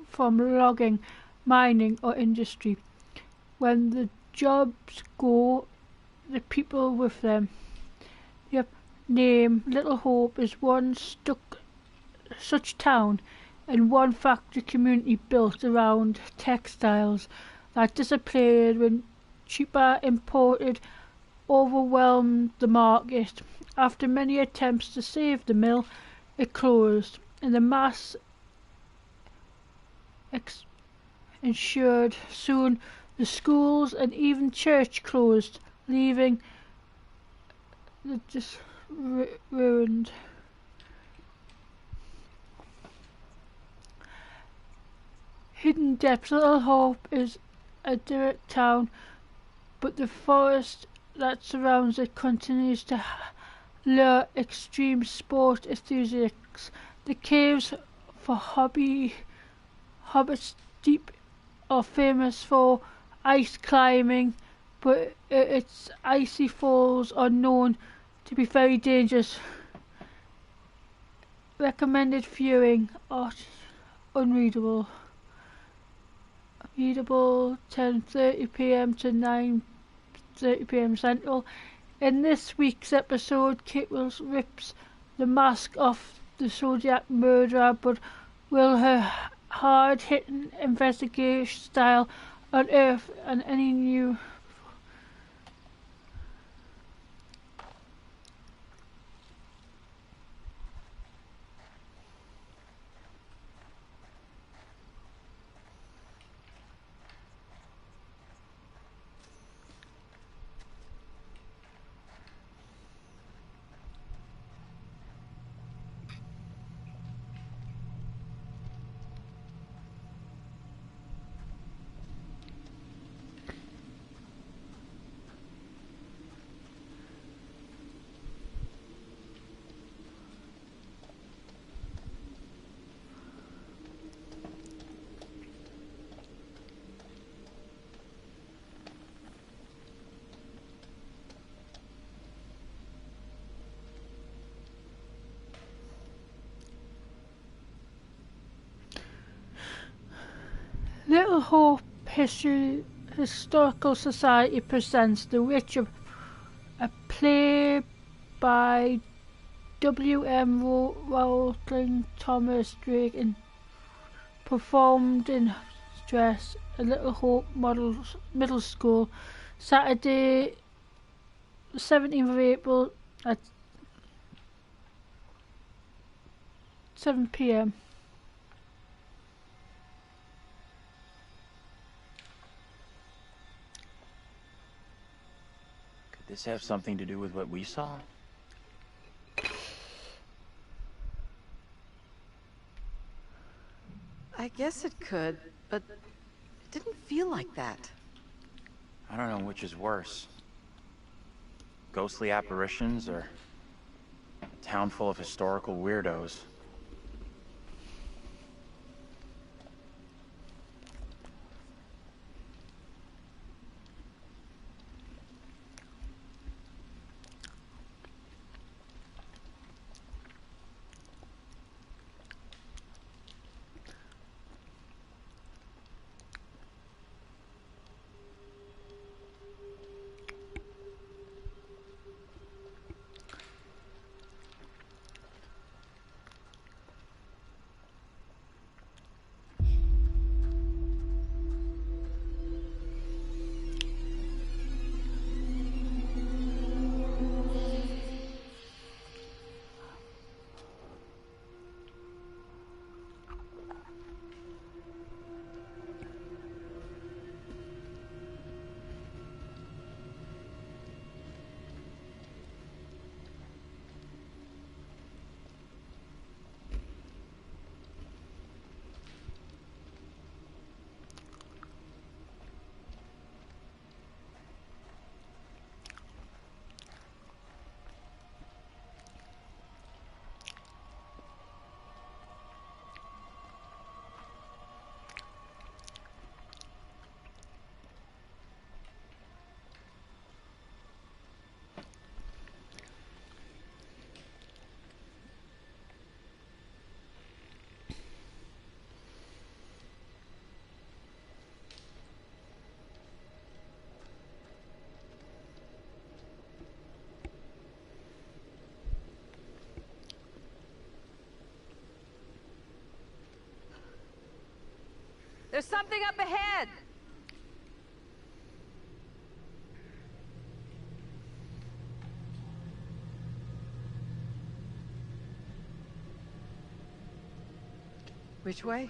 Speaker 1: from logging, mining or industry. When the jobs go, the people with them. The name Little Hope is one such town, and one factory community built around textiles that disappeared when cheaper imported overwhelmed the market. After many attempts to save the mill, it closed, and the mass ensured. Soon the schools and even church closed, leaving the just ruined. Hidden Depths. Little Hope is a direct town, but the forest that surrounds it continues to lure extreme sport enthusiasts. The caves for hobbits deep are famous for ice climbing, but its icy falls are known to be very dangerous. Recommended viewing. Unreadable. Readable 10:30 p.m. to 9:30 p.m. Central. In this week's episode, Kate Wills rips the mask off the Zodiac murderer, but will her hard-hitting investigation style unearth any new Little Hope Historical Society presents The Witch of a play by W.M. Rowling, Thomas Drake, and performed in dress at Little Hope Middle School, Saturday, 17th of April at 7 p.m.
Speaker 7: Could this have something to do with what we saw?
Speaker 17: I guess it could, but it didn't feel like that.
Speaker 7: I don't know which is worse. Ghostly apparitions or a town full of historical weirdos.
Speaker 17: There's something up ahead! Which way?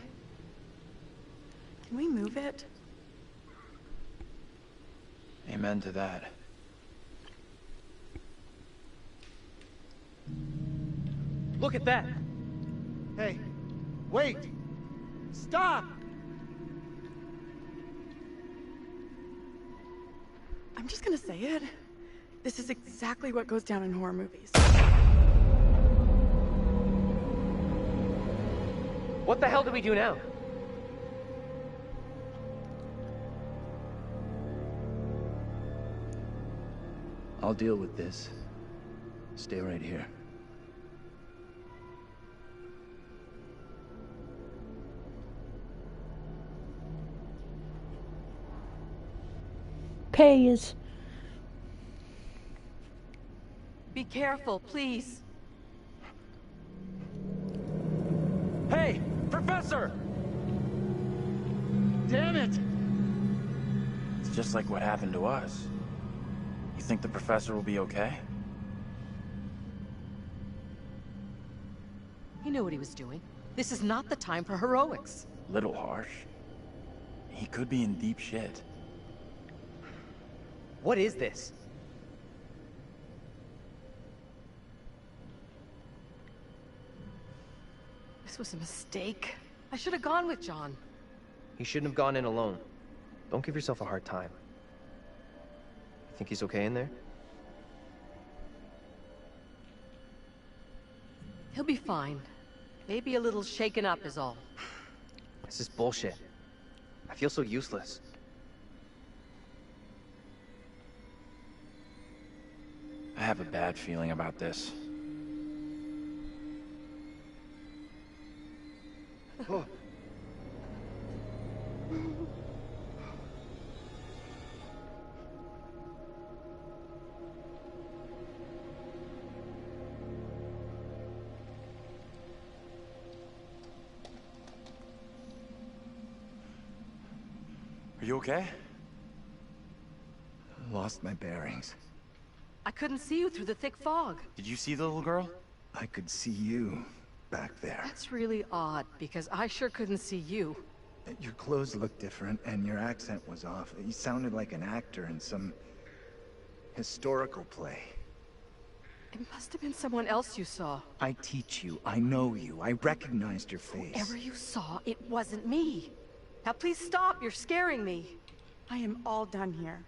Speaker 8: Can we move it?
Speaker 7: Amen to that.
Speaker 16: Look at that! Hey, wait! Stop!
Speaker 8: I'm just gonna say it. This is exactly what goes down in horror movies.
Speaker 6: What the hell do we do now?
Speaker 10: I'll deal with this. Stay right here.
Speaker 1: Pays.
Speaker 17: Be careful, please.
Speaker 7: Hey, Professor!
Speaker 16: Damn it!
Speaker 7: It's just like what happened to us. You think the professor will be okay?
Speaker 17: He knew what he was doing. This is not the time for heroics.
Speaker 7: Little harsh. He could be in deep shit.
Speaker 6: What is this?
Speaker 17: This was a mistake. I should have gone with John.
Speaker 6: You shouldn't have gone in alone. Don't give yourself a hard time. You think he's okay in there?
Speaker 17: He'll be fine. Maybe a little shaken up is all.
Speaker 6: This is bullshit. I feel so useless.
Speaker 7: I have a bad feeling about this.
Speaker 16: Oh.
Speaker 7: Are you okay?
Speaker 10: Lost my bearings.
Speaker 17: I couldn't see you through the thick fog.
Speaker 7: Did you see the little girl?
Speaker 10: I could see you back there.
Speaker 17: That's really odd, because I sure couldn't see you.
Speaker 10: Your clothes looked different, and your accent was off. You sounded like an actor in some historical play.
Speaker 17: It must have been someone else you saw.
Speaker 10: I teach you. I know you. I recognized your face.
Speaker 17: Whoever you saw, it wasn't me. Now please stop, you're scaring me.
Speaker 8: I am all done here.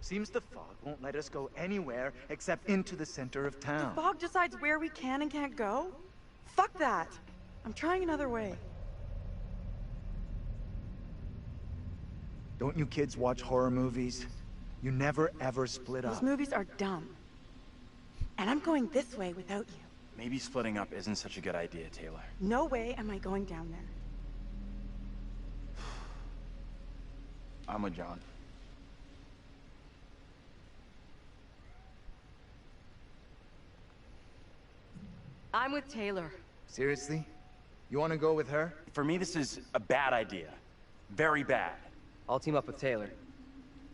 Speaker 10: Seems the fog won't let us go anywhere except into the center of town.
Speaker 8: The fog decides where we can and can't go? Fuck that! I'm trying another way.
Speaker 10: Don't you kids watch horror movies? You never ever split up.
Speaker 8: Those movies are dumb. And I'm going this way without you.
Speaker 7: Maybe splitting up isn't such a good idea, Taylor.
Speaker 8: No way am I going down there.
Speaker 7: I'm with John.
Speaker 17: I'm with Taylor.
Speaker 10: Seriously? You want to go with her?
Speaker 7: For me, this is a bad idea. Very bad.
Speaker 6: I'll team up with Taylor.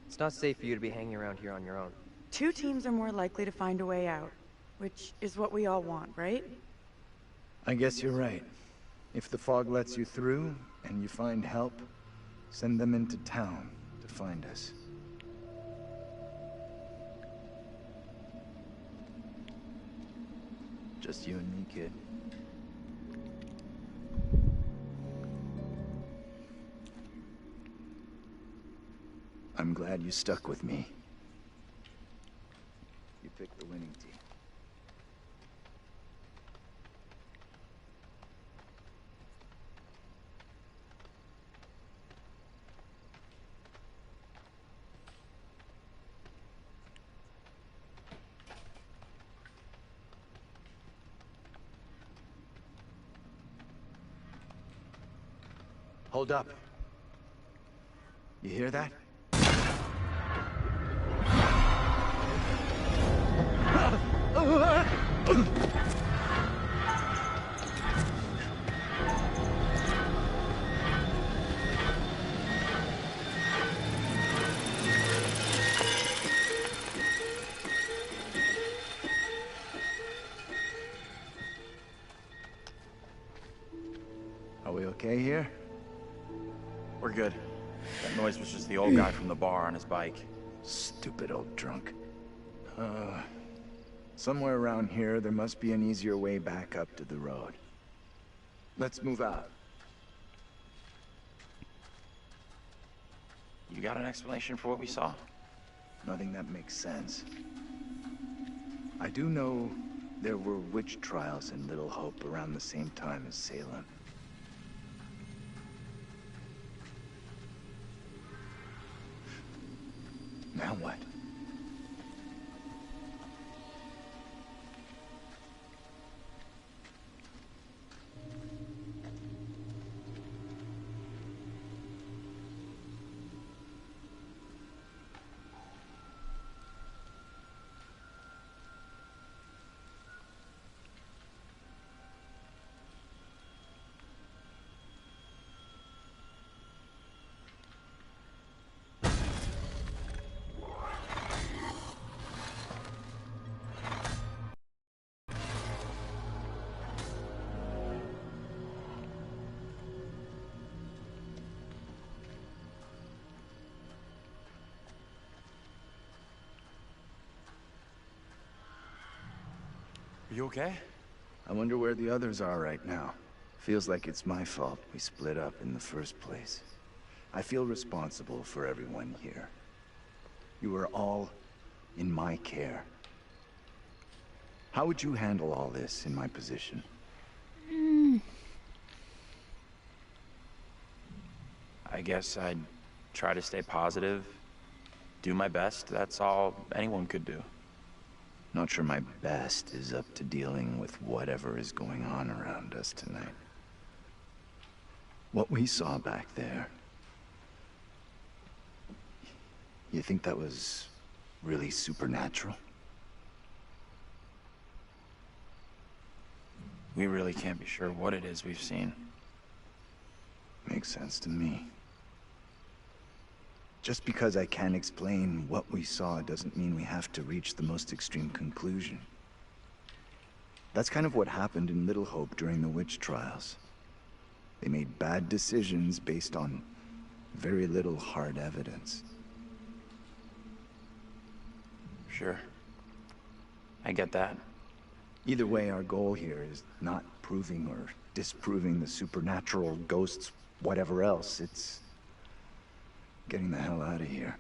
Speaker 6: It's not safe for you to be hanging around here on your own.
Speaker 8: Two teams are more likely to find a way out, which is what we all want, right?
Speaker 10: I guess you're right. If the fog lets you through, and you find help, send them into town to find us. Just you and me, kid. I'm glad you stuck with me. You picked the winning team. Hold up. You hear that? Are we okay here?
Speaker 7: We're good. That noise was just the old guy from the bar on his bike.
Speaker 10: Stupid old drunk. Somewhere around here, there must be an easier way back up to the road. Let's move out.
Speaker 7: You got an explanation for what we saw?
Speaker 10: Nothing that makes sense. I do know there were witch trials in Little Hope around the same time as Salem. Now what?
Speaker 7: Are you okay?
Speaker 10: I wonder where the others are right now. Feels like it's my fault we split up in the first place. I feel responsible for everyone here. You are all in my care. How would you handle all this in my position?
Speaker 7: I guess I'd try to stay positive, do my best. That's all anyone could do.
Speaker 10: Not sure my best is up to dealing with whatever is going on around us tonight. What we saw back there, you think that was really supernatural?
Speaker 7: We really can't be sure what it is we've seen.
Speaker 10: Makes sense to me. Just because I can't explain what we saw doesn't mean we have to reach the most extreme conclusion. That's kind of what happened in Little Hope during the witch trials. They made bad decisions based on very little hard evidence.
Speaker 7: Sure. I get that.
Speaker 10: Either way, our goal here is not proving or disproving the supernatural, ghosts, whatever else. It's getting the hell out of here.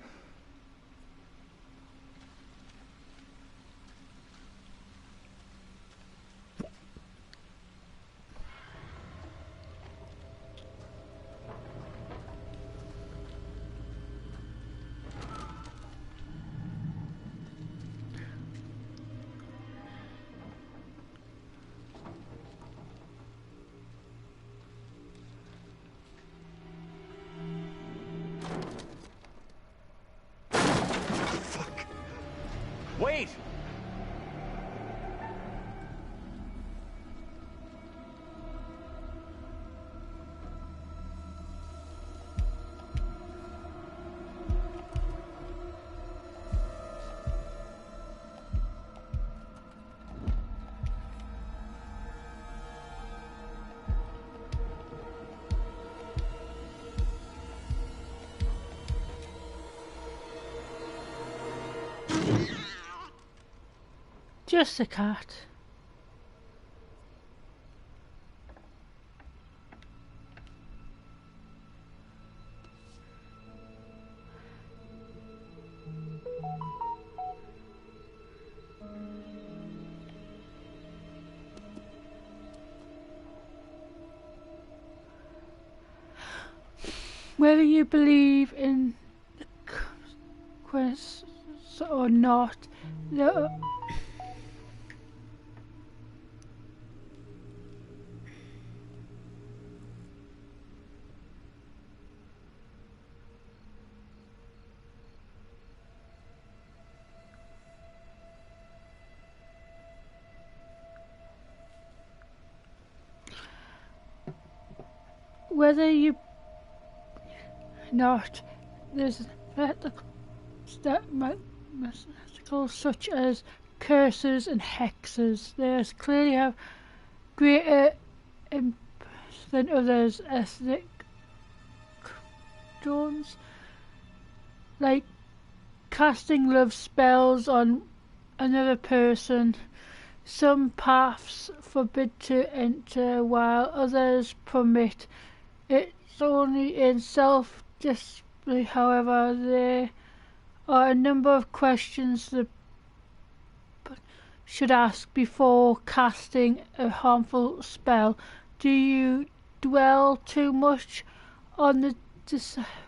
Speaker 7: Wait!
Speaker 1: Just a cat. Whether you believe in the quest or not, whether you not, there's metaphysical such as curses and hexes. There's clearly have greater than others' ethnic tones, like casting love spells on another person. Some paths forbid to enter, while others permit. It's only in self-display, however. There are a number of questions that should ask before casting a harmful spell. Do you dwell too much on the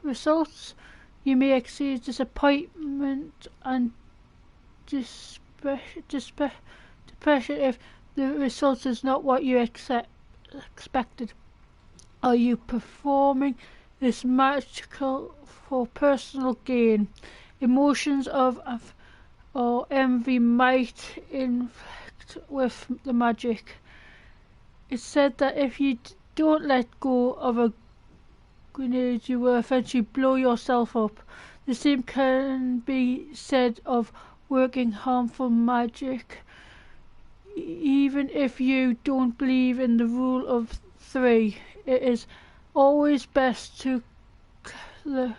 Speaker 1: results? You may exceed disappointment and depression if the result is not what you expected. Are you performing this magical for personal gain? Emotions of or envy might inflict with the magic. It's said that if you don't let go of a grenade, you will eventually blow yourself up. The same can be said of working harmful magic. Even if you don't believe in the rule of three, it is always best to the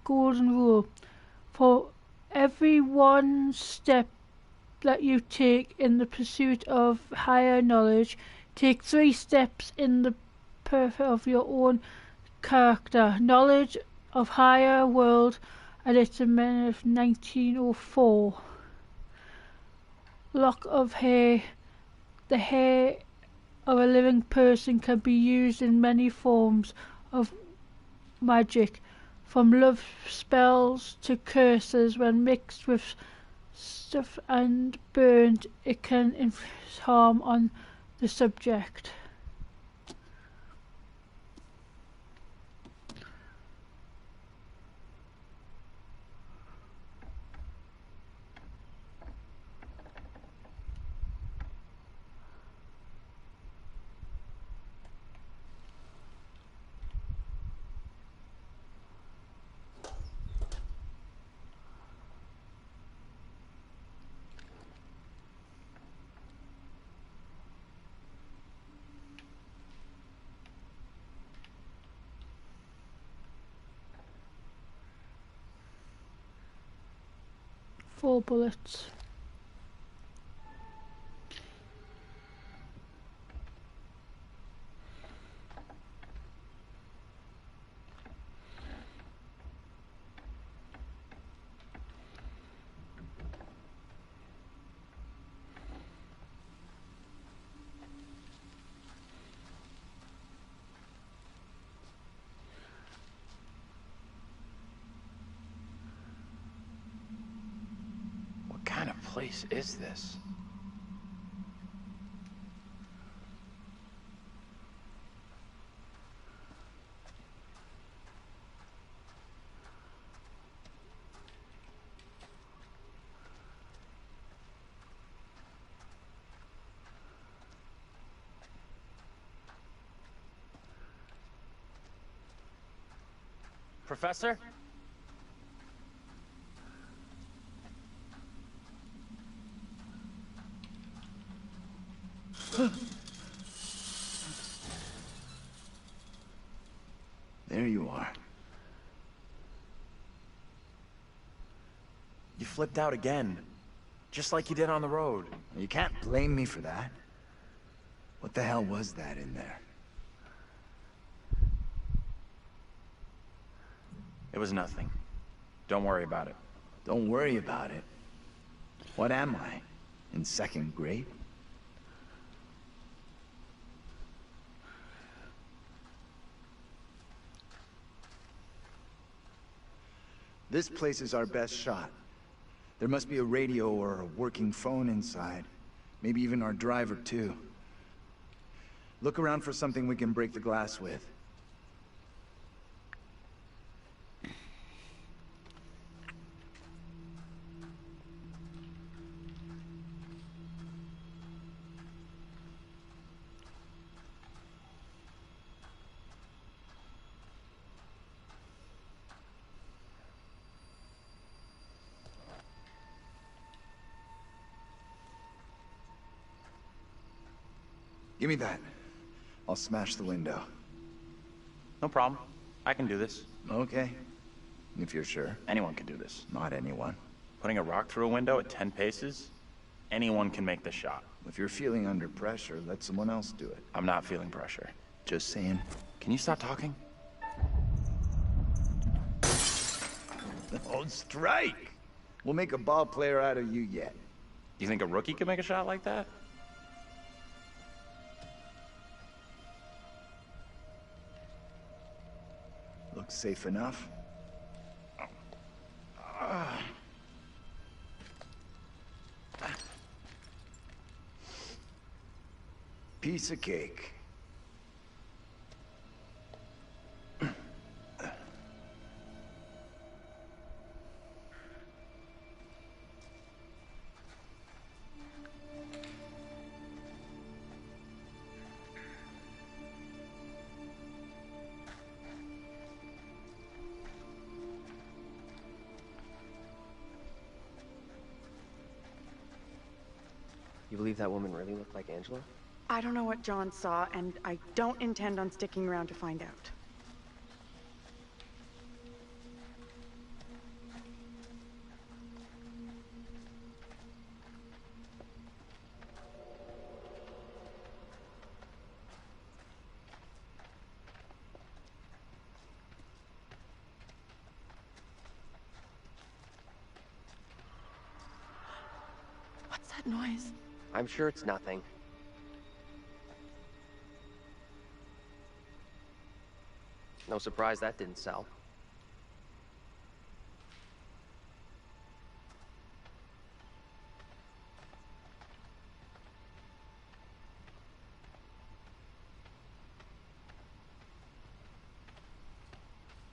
Speaker 1: golden rule. For every one step that you take in the pursuit of higher knowledge, take 3 steps in the pursuit of your own character. Knowledge of higher world, and it's a man of 1904. Lock of hair. The hair of a living person can be used in many forms of magic, from love spells to curses. When mixed with stuff and burned, it can inflict harm on the subject. Four bullets.
Speaker 7: What kind of place is this? Professor?
Speaker 10: There you are.
Speaker 7: You flipped out again. Just like you did on the road.
Speaker 10: You can't blame me for that. What the hell was that in there?
Speaker 7: It was nothing. Don't worry about it.
Speaker 10: Don't worry about it. What am I? In 2nd grade? This place is our best shot. There must be a radio or a working phone inside. Maybe even our driver, too. Look around for something we can break the glass with. Give me that. I'll smash the window.
Speaker 7: No problem. I can do this.
Speaker 10: Okay. If you're sure.
Speaker 7: Anyone can do this.
Speaker 10: Not anyone.
Speaker 7: Putting a rock through a window at 10 paces? Anyone can make the shot.
Speaker 10: If you're feeling under pressure, let someone else do it.
Speaker 7: I'm not feeling pressure.
Speaker 10: Just saying.
Speaker 7: Can you stop talking?
Speaker 10: Oh, strike! We'll make a ball player out of you yet.
Speaker 7: You think a rookie could make a shot like that?
Speaker 10: Looks safe enough. Piece of cake.
Speaker 6: You believe that woman really looked like Angela?
Speaker 8: I don't know what John saw, and I don't intend on sticking around to find out. What's that noise?
Speaker 6: I'm sure it's nothing. No surprise that didn't sell.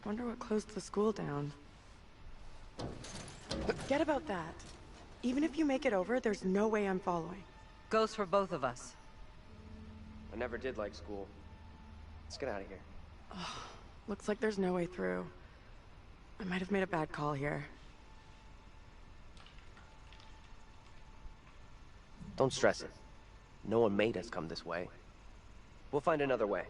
Speaker 8: Wonder what closed the school down. Forget about that. Even if you make it over, there's no way I'm following.
Speaker 17: Goes for both of us.
Speaker 6: I never did like school. Let's get out of here.
Speaker 8: Oh, looks like there's no way through. I might have made a bad call here.
Speaker 6: Don't stress it. No one made us come this way. We'll find another way.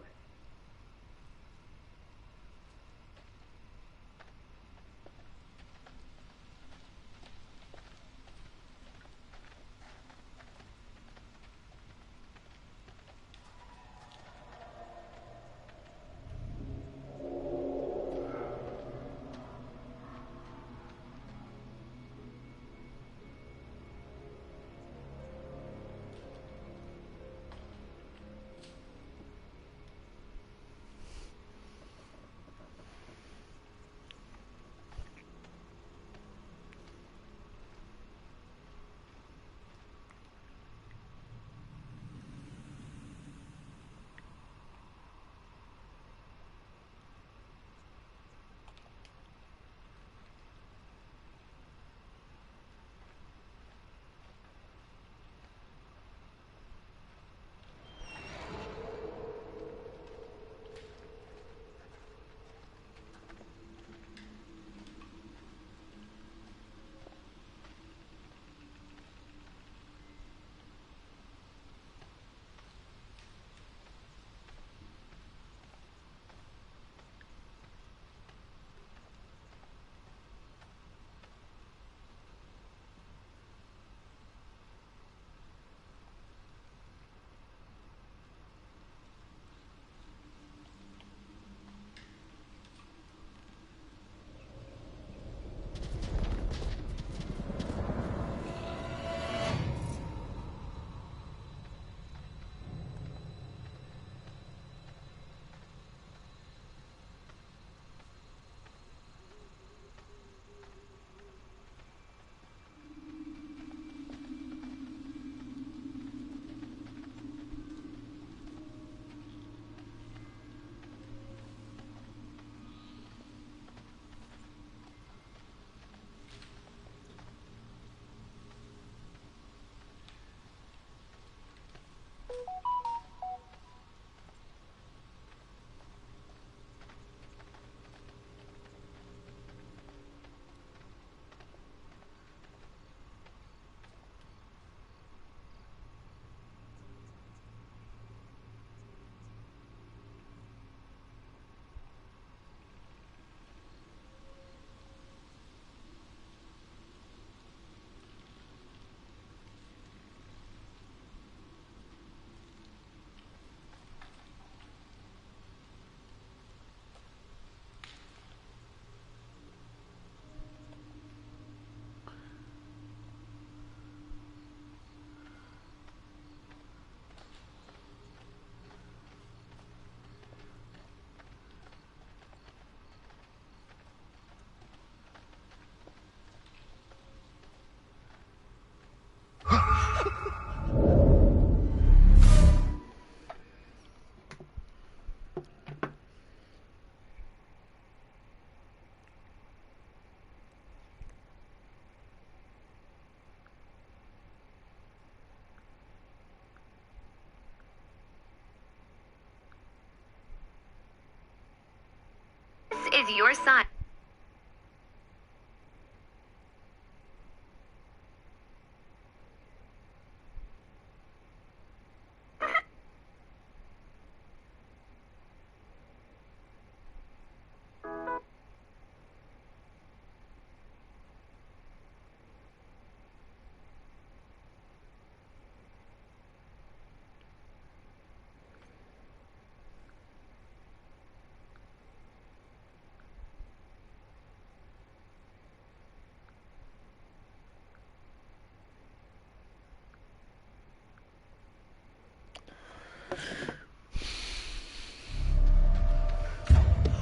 Speaker 19: your son.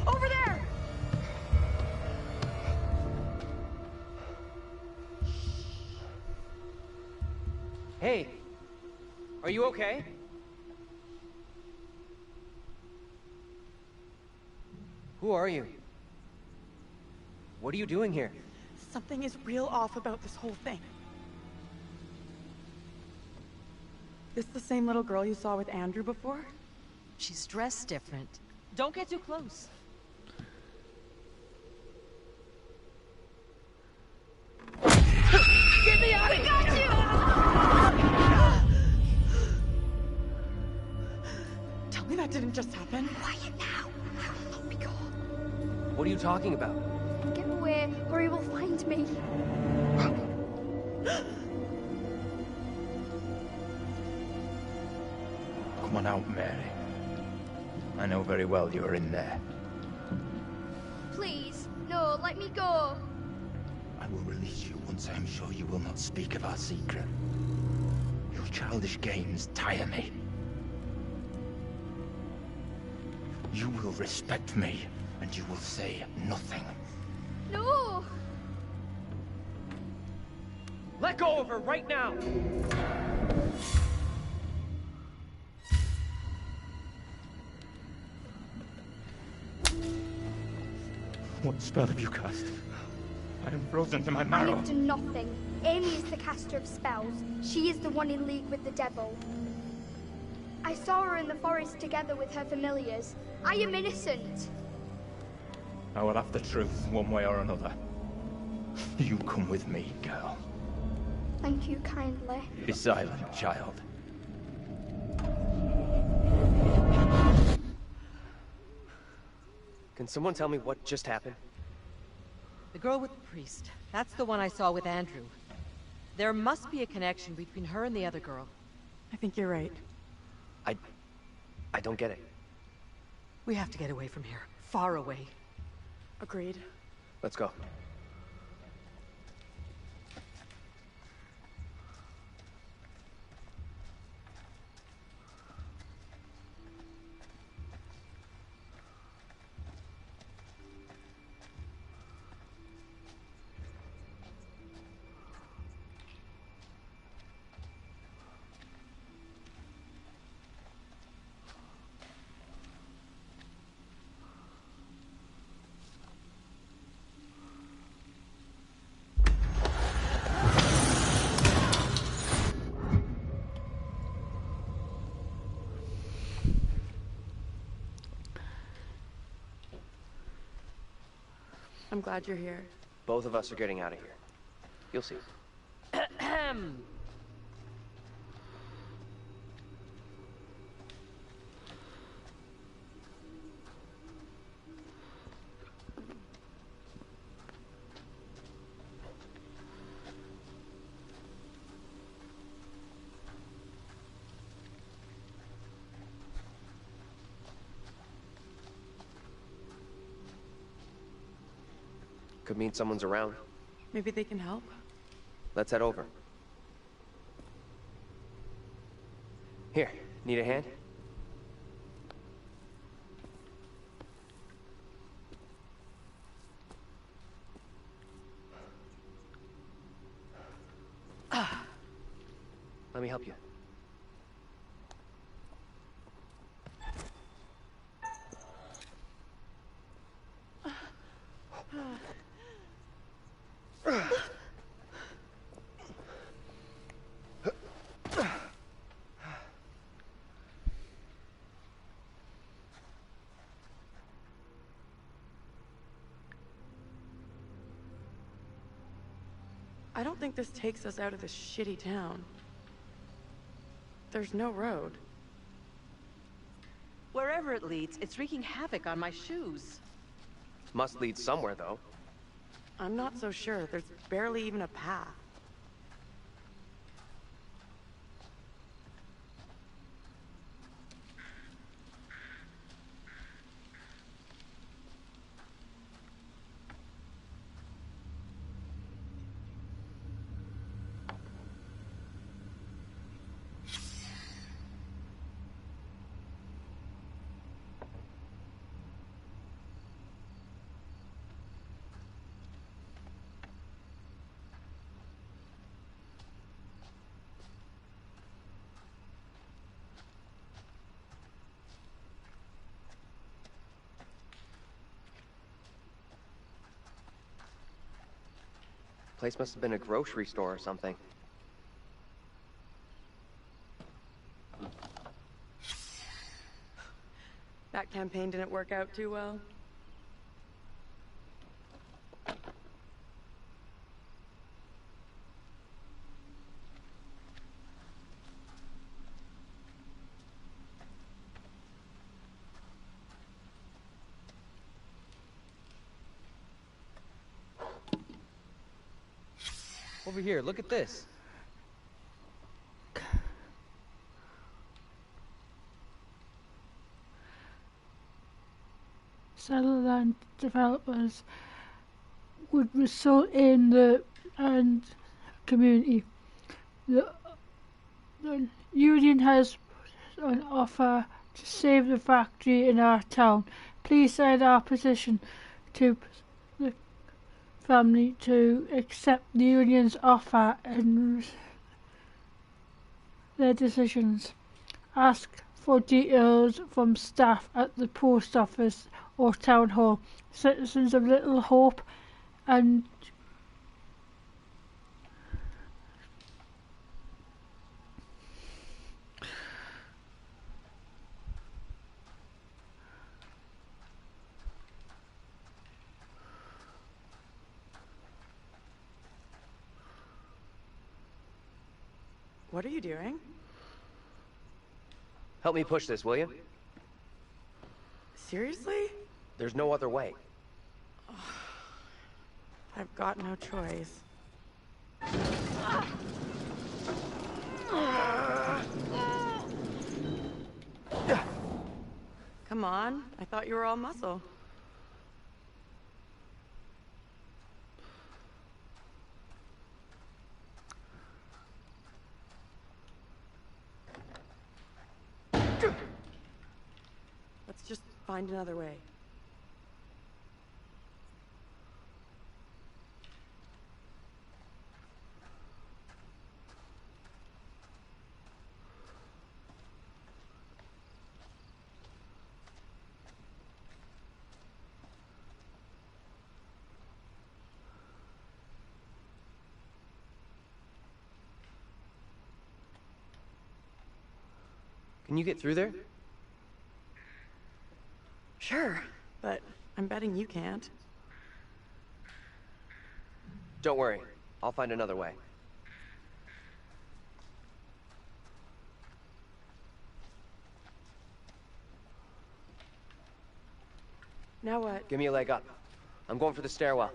Speaker 8: Over there!
Speaker 6: Hey, are you okay? Who are you? What are you doing here?
Speaker 8: Something is real off about this whole thing. This the same little girl you saw with Andrew before?
Speaker 17: She's dressed different. Don't get too close.
Speaker 8: Get me out of here! Tell me that didn't just happen.
Speaker 5: Quiet now. I will not be caught.
Speaker 6: What are you talking about?
Speaker 5: Get away, or he will find me.
Speaker 10: Come on out, Mary. I know very well you're in there.
Speaker 5: Please, no, let me go.
Speaker 10: I will release you once I am sure you will not speak of our secret. Your childish games tire me. You will respect me, and you will say nothing.
Speaker 5: No!
Speaker 6: Let go of her right now!
Speaker 10: What spell have you cast? I am frozen to my
Speaker 5: I
Speaker 10: marrow.
Speaker 5: have done nothing. Amy is the caster of spells. She is the one in league with the devil. I saw her in the forest together with her familiars. I am innocent.
Speaker 10: I will have the truth, one way or another. You come with me, girl.
Speaker 5: Thank you kindly.
Speaker 10: Be silent, child.
Speaker 6: Can someone tell me what just happened?
Speaker 17: The girl with the priest. That's the one I saw with Andrew. There must be a connection between her and the other girl.
Speaker 8: I think you're right.
Speaker 6: I don't get it.
Speaker 17: We have to get away from here. Far away.
Speaker 8: Agreed.
Speaker 6: Let's go.
Speaker 8: I'm glad you're here.
Speaker 6: Both of us are getting out of here. You'll see. Could mean someone's around.
Speaker 8: Maybe they can help.
Speaker 6: Let's head over. Here, need a hand? Let me help you.
Speaker 8: I don't think this takes us out of this shitty town. There's no road.
Speaker 17: Wherever it leads, it's wreaking havoc on my shoes.
Speaker 6: Must lead somewhere, though.
Speaker 8: I'm not so sure. There's barely even a path.
Speaker 6: Place must have been a grocery store or something.
Speaker 8: That campaign didn't work out too well.
Speaker 6: Over here, look at this.
Speaker 1: Settlement developers would result in the community. The union has an offer to save the factory in our town. Please send our petition to the family to accept the union's offer and their decisions. Ask for details from staff at the post office or town hall. Citizens of Little Hope and
Speaker 8: What are you doing?
Speaker 6: Help me push this, will you?
Speaker 8: Seriously?
Speaker 6: There's no other way.
Speaker 8: I've got no choice. Come on, I thought you were all muscle. Let's just find another way.
Speaker 6: Can you get through there?
Speaker 8: Sure, but I'm betting you can't.
Speaker 6: Don't worry. I'll find another way.
Speaker 8: Now what?
Speaker 6: Give me a leg up. I'm going for the stairwell.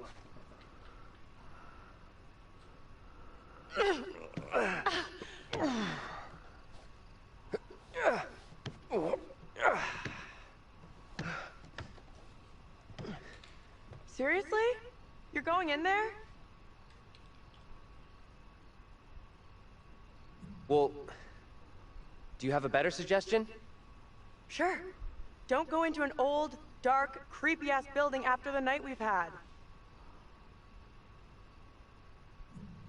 Speaker 8: Seriously? You're going in there?
Speaker 6: Well, do you have a better suggestion?
Speaker 8: Sure. Don't go into an old, dark, creepy-ass building after the night we've had.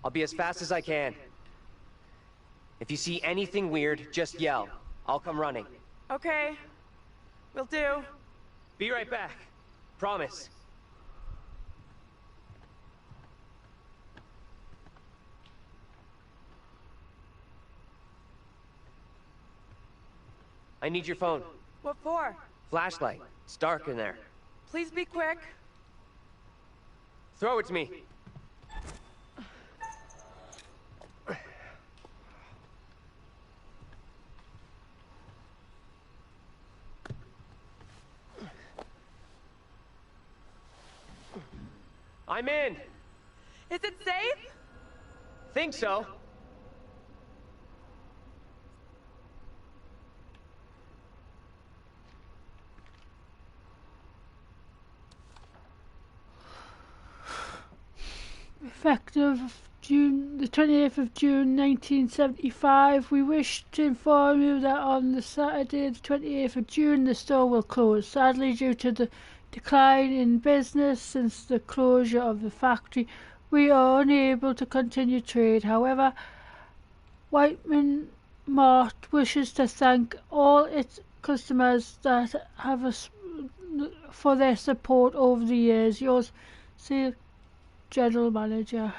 Speaker 6: I'll be as fast as I can. If you see anything weird, just yell. I'll come running.
Speaker 8: Okay. Will do.
Speaker 6: Be right back. Promise. I need your phone.
Speaker 8: What for?
Speaker 6: Flashlight. It's dark in there.
Speaker 8: Please be quick.
Speaker 6: Throw it to me. I'm in.
Speaker 8: Is it safe?
Speaker 6: Think so.
Speaker 1: Effective June, the 28th of June 1975, we wish to inform you that on the Saturday the 28th of June the store will close, sadly due to the decline in business since the closure of the factory. We are unable to continue trade. However, Whiteman Mart wishes to thank all its customers that have for their support over the years. Yours, see, General Manager.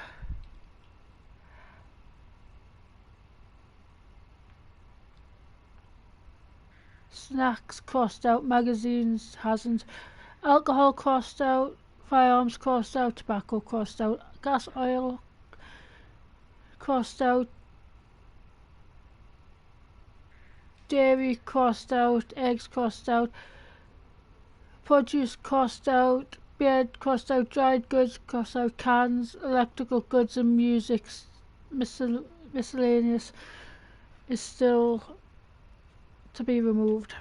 Speaker 1: Snacks crossed out, magazines hasn't, alcohol crossed out, firearms crossed out, tobacco crossed out, gas oil crossed out, dairy crossed out, eggs crossed out, produce crossed out, beer crossed out, dried goods crossed out, cans, electrical goods and music miscellaneous is still to be removed.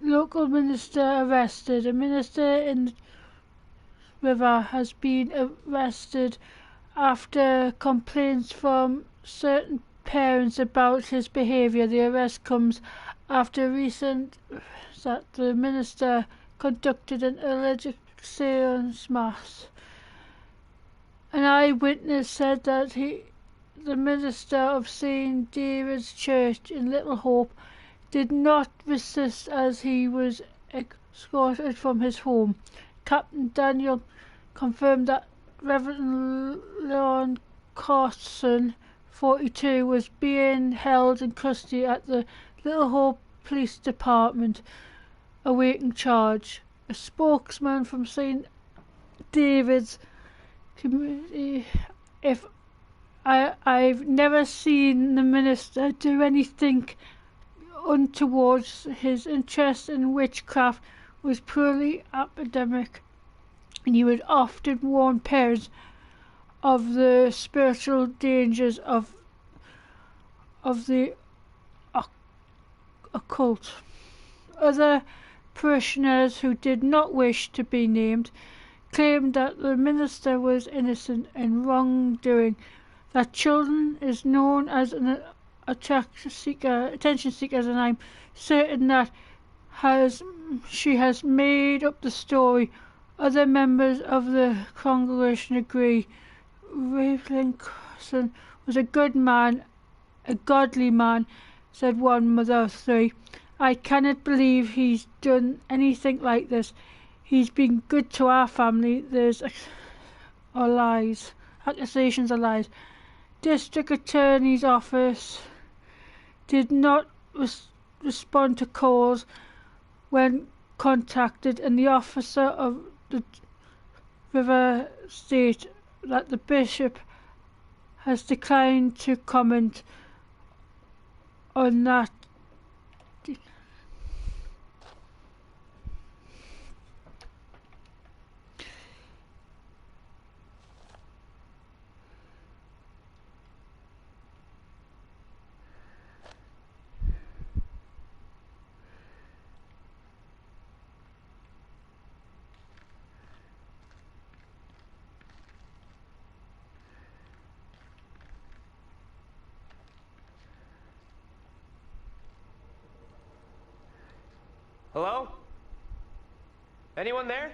Speaker 1: Local minister arrested. A minister in the River has been arrested after complaints from certain parents about his behaviour. The arrest comes after recent that the minister conducted an alleged seance mass. An eyewitness said that the minister of St. David's Church in Little Hope did not resist as he was escorted from his home. Captain Daniel confirmed that Reverend Leon Carson, 42, was being held in custody at the Little Hope Police Department, awaiting charge. A spokesman from St. David's community, I've never seen the minister do anything untoward. His interest in witchcraft was purely academic, and he would often warn parents of the spiritual dangers of the occult. Other parishioners who did not wish to be named claimed that the minister was innocent in wrongdoing, that children is known as an attention seekers, and I'm certain that she has made up the story. Other members of the congregation agree. Reverend Carson was a good man, a godly man, said one mother of three. I cannot believe he's done anything like this. He's been good to our family. There's lies. Accusations are lies. District Attorney's Office did not respond to calls when contacted, and the officer of the River State that the bishop has declined to comment on that.
Speaker 6: Hello? Anyone there?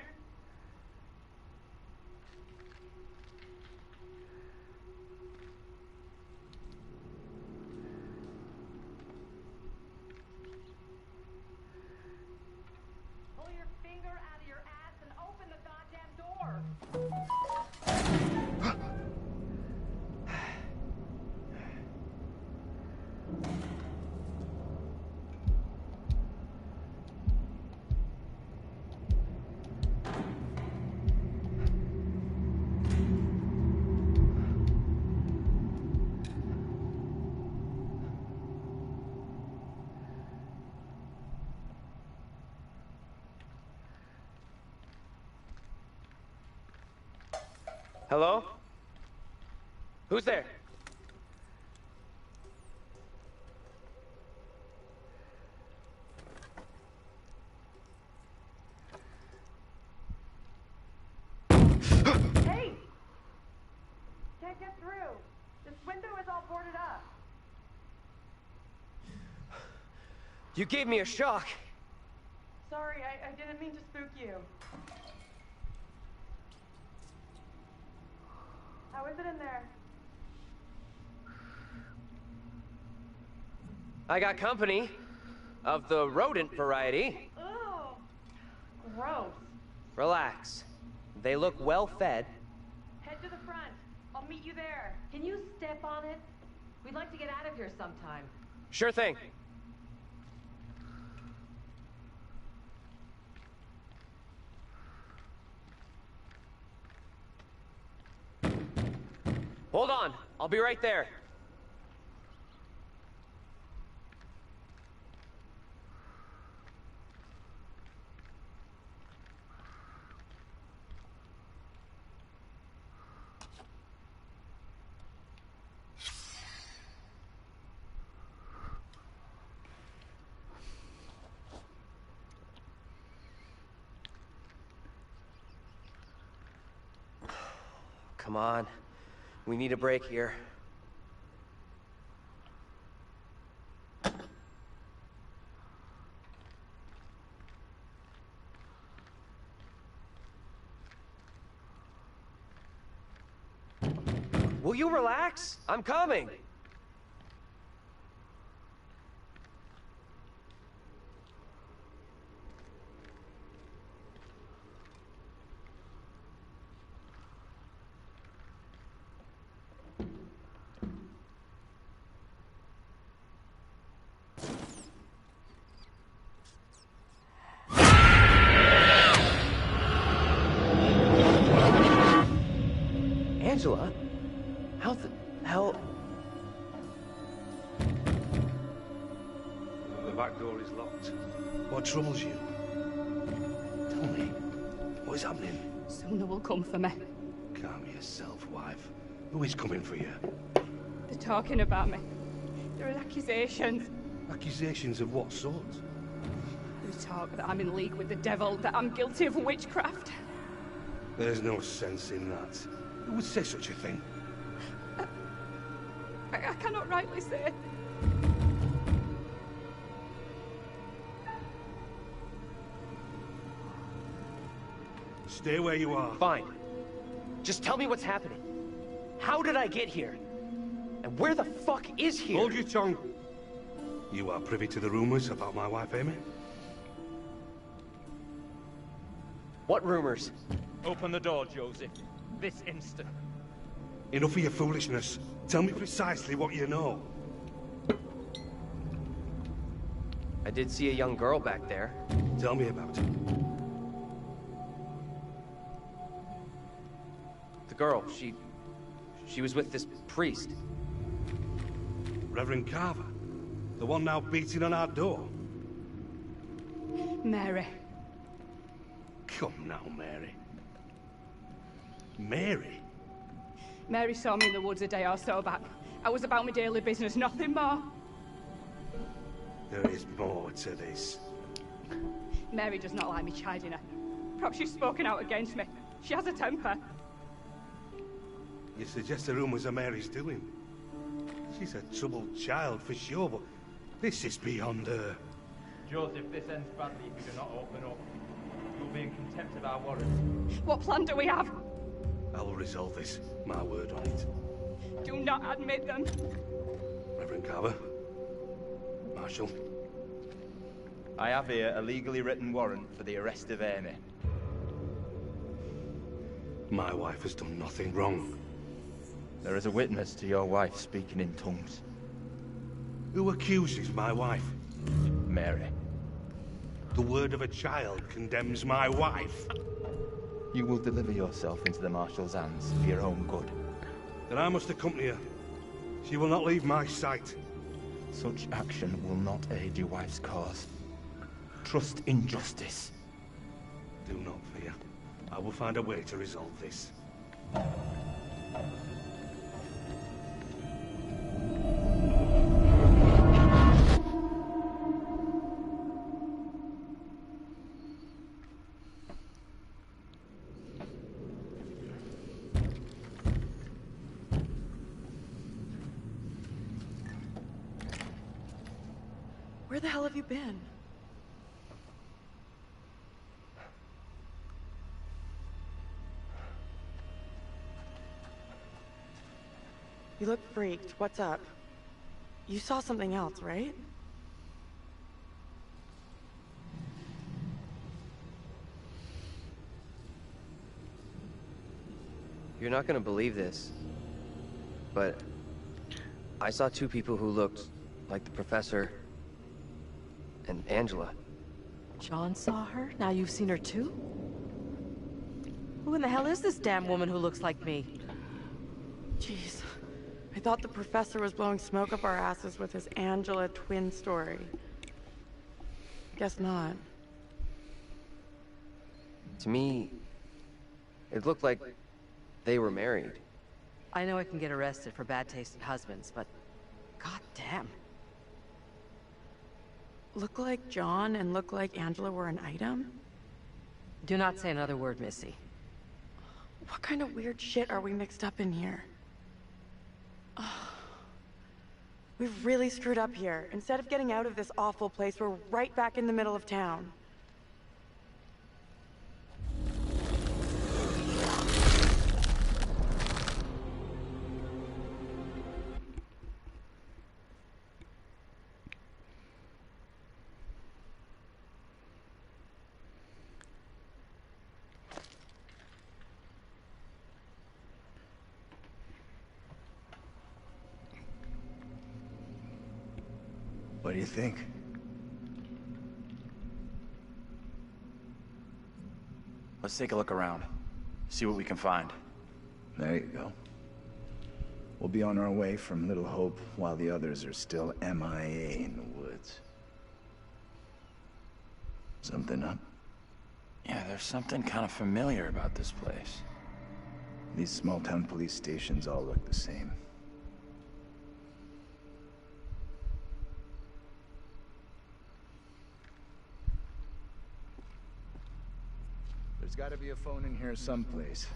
Speaker 17: Pull your finger out of your ass and open the goddamn door.
Speaker 6: Hello? Who's there?
Speaker 17: Hey! Can't get through. This window is all boarded up.
Speaker 6: You gave me a shock.
Speaker 8: Sorry, I didn't mean to spook you. How is it in there?
Speaker 6: I got company of the rodent variety.
Speaker 8: Oh, gross.
Speaker 6: Relax. They look well fed.
Speaker 17: Head to the front. I'll meet you there. Can you step on it? We'd like to get out of here sometime.
Speaker 6: Sure thing. Hold on. I'll be right there. Come on. We need a break here. Will you relax? I'm coming. Angela? How the hell?
Speaker 14: The back door is locked. What troubles you? Tell me, what is happening?
Speaker 18: Sooner will come for me.
Speaker 14: Calm yourself, wife. Who is coming for you?
Speaker 18: They're talking about me. There are accusations.
Speaker 14: Accusations of what sort?
Speaker 18: They talk that I'm in league with the devil, that I'm guilty of witchcraft.
Speaker 14: There's no sense in that. Who would say such a thing?
Speaker 18: I cannot rightly say.
Speaker 14: Stay where you are.
Speaker 6: Fine. Just tell me what's happening. How did I get here? And where the fuck is here?
Speaker 14: Hold your tongue. You are privy to the rumors about my wife, Amy?
Speaker 6: What rumors?
Speaker 19: Open the door, Joseph. This instant.
Speaker 14: Enough of your foolishness. Tell me precisely what you know.
Speaker 6: I did see a young girl back there.
Speaker 14: Tell me about it.
Speaker 6: The girl, she was with this priest.
Speaker 14: Reverend Carver? The one now beating on our door?
Speaker 18: Mary.
Speaker 14: Come now, Mary. Mary?
Speaker 18: Mary saw me in the woods a day or so back. I was about my daily business, nothing more.
Speaker 14: There is more to this.
Speaker 18: Mary does not like me chiding her. Perhaps she's spoken out against me. She has a temper.
Speaker 14: You suggest the rumors are Mary's doing? She's a troubled child for sure, but this is beyond her.
Speaker 19: Joseph, this ends badly if you do not open up. You'll be in contempt of our warrant.
Speaker 18: What plan do we have?
Speaker 14: I will resolve this. My word on it.
Speaker 18: Do not admit them.
Speaker 14: Reverend Carver. Marshal.
Speaker 7: I have here a legally written warrant for the arrest of Amy.
Speaker 14: My wife has done nothing wrong.
Speaker 7: There is a witness to your wife speaking in tongues.
Speaker 14: Who accuses my wife?
Speaker 7: Mary.
Speaker 14: The word of a child condemns my wife.
Speaker 7: You will deliver yourself into the Marshal's hands for your own good.
Speaker 14: Then I must accompany her. She will not leave my sight.
Speaker 7: Such action will not aid your wife's cause. Trust in justice.
Speaker 14: Do not fear. I will find a way to resolve this.
Speaker 8: Where the hell have you been? You look freaked. What's up? You saw something else, right?
Speaker 6: You're not gonna believe this, but I saw two people who looked like the professor and Angela.
Speaker 17: John saw her? Now you've seen her too? Who in the hell is this damn woman who looks like me?
Speaker 8: Jeez. I thought the professor was blowing smoke up our asses with his Angela twin story. Guess not.
Speaker 6: To me, it looked like they were married.
Speaker 17: I know I can get arrested for bad-tasting husbands, but god damn.
Speaker 8: Look like John and look like Angela were an item?
Speaker 17: Do not say another word, Missy.
Speaker 8: What kind of weird shit are we mixed up in here? We've really screwed up here. Instead of getting out of this awful place, we're right back in the middle of town.
Speaker 10: What do you think?
Speaker 7: Let's take a look around. See what we can find.
Speaker 10: There you go. We'll be on our way from Little Hope while the others are still MIA in the woods. Something up?
Speaker 7: Yeah, there's something kind of familiar about this place.
Speaker 10: These small-town police stations all look the same. There's gotta be a phone in here someplace.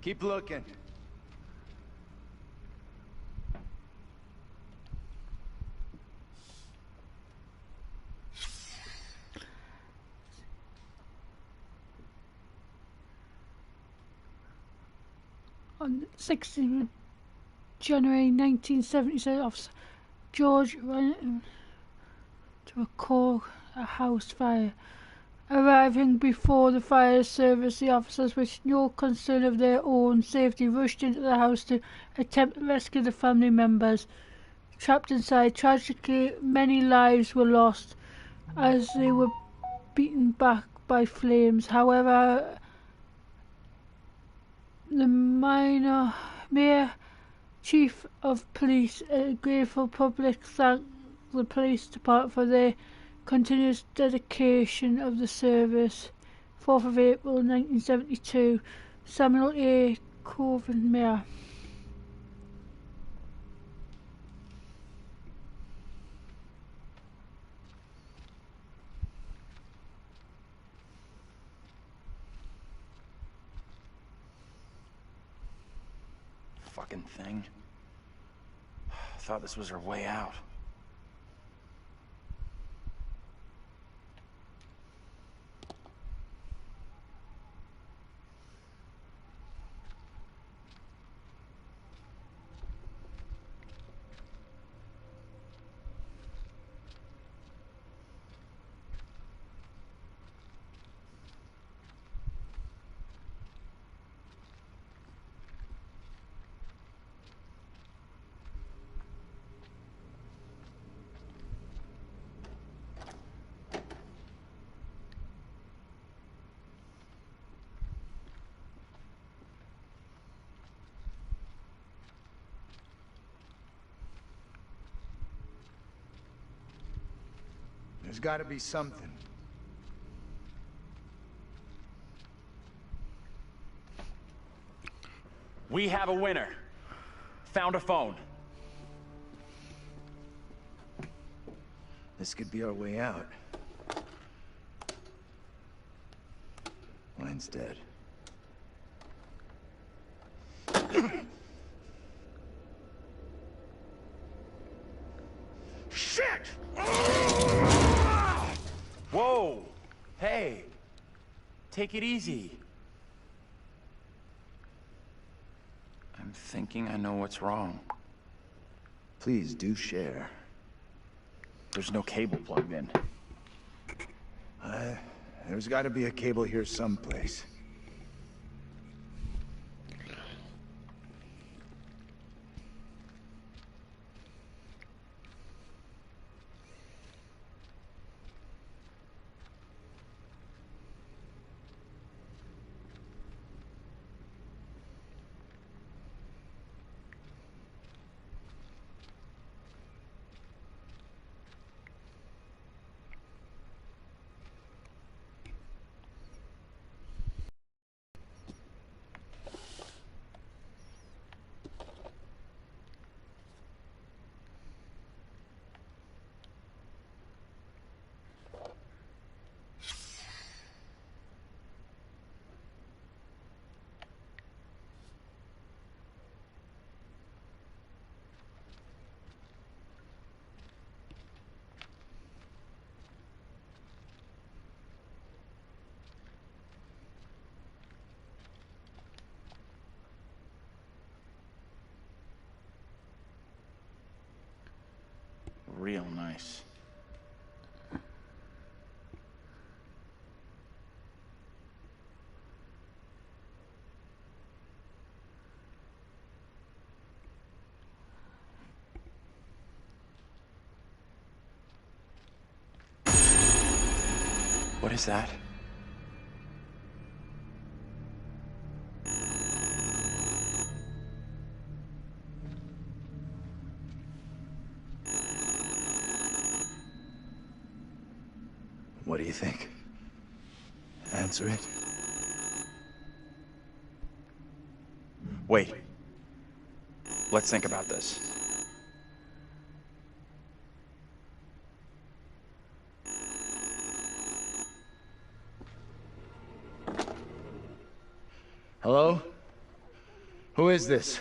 Speaker 10: Keep looking.
Speaker 1: On 16th January 1977, Officer George went to a courthouse fire Arriving before the fire service, the officers, with no concern of their own safety, rushed into the house to attempt to rescue the family members trapped inside. Tragically, many lives were lost as they were beaten back by flames. However, the Mayor Chief of Police, a grateful public, thanked the police department for their continuous dedication of the service. 4th of April 1972, Samuel A. Coven, Mayor.
Speaker 7: Fucking thing. I thought this was her way out.
Speaker 10: There's gotta be something.
Speaker 7: We have a winner. Found a phone.
Speaker 10: This could be our way out. Mine's dead.
Speaker 7: Shit! Whoa! Hey! Take it easy. I'm thinking I know what's wrong.
Speaker 10: Please do share.
Speaker 7: There's no cable plugged in.
Speaker 10: There's gotta be a cable here someplace.
Speaker 7: Real nice. What is that?
Speaker 10: What do you think? Answer it?
Speaker 7: Wait. Let's think about this.
Speaker 10: Hello? Who is this?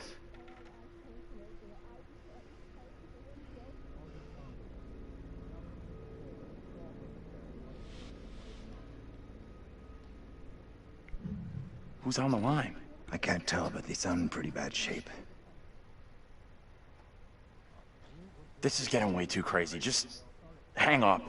Speaker 7: Who's on the line?
Speaker 10: I can't tell, but they sound in pretty bad shape.
Speaker 7: This is getting way too crazy. Just hang up.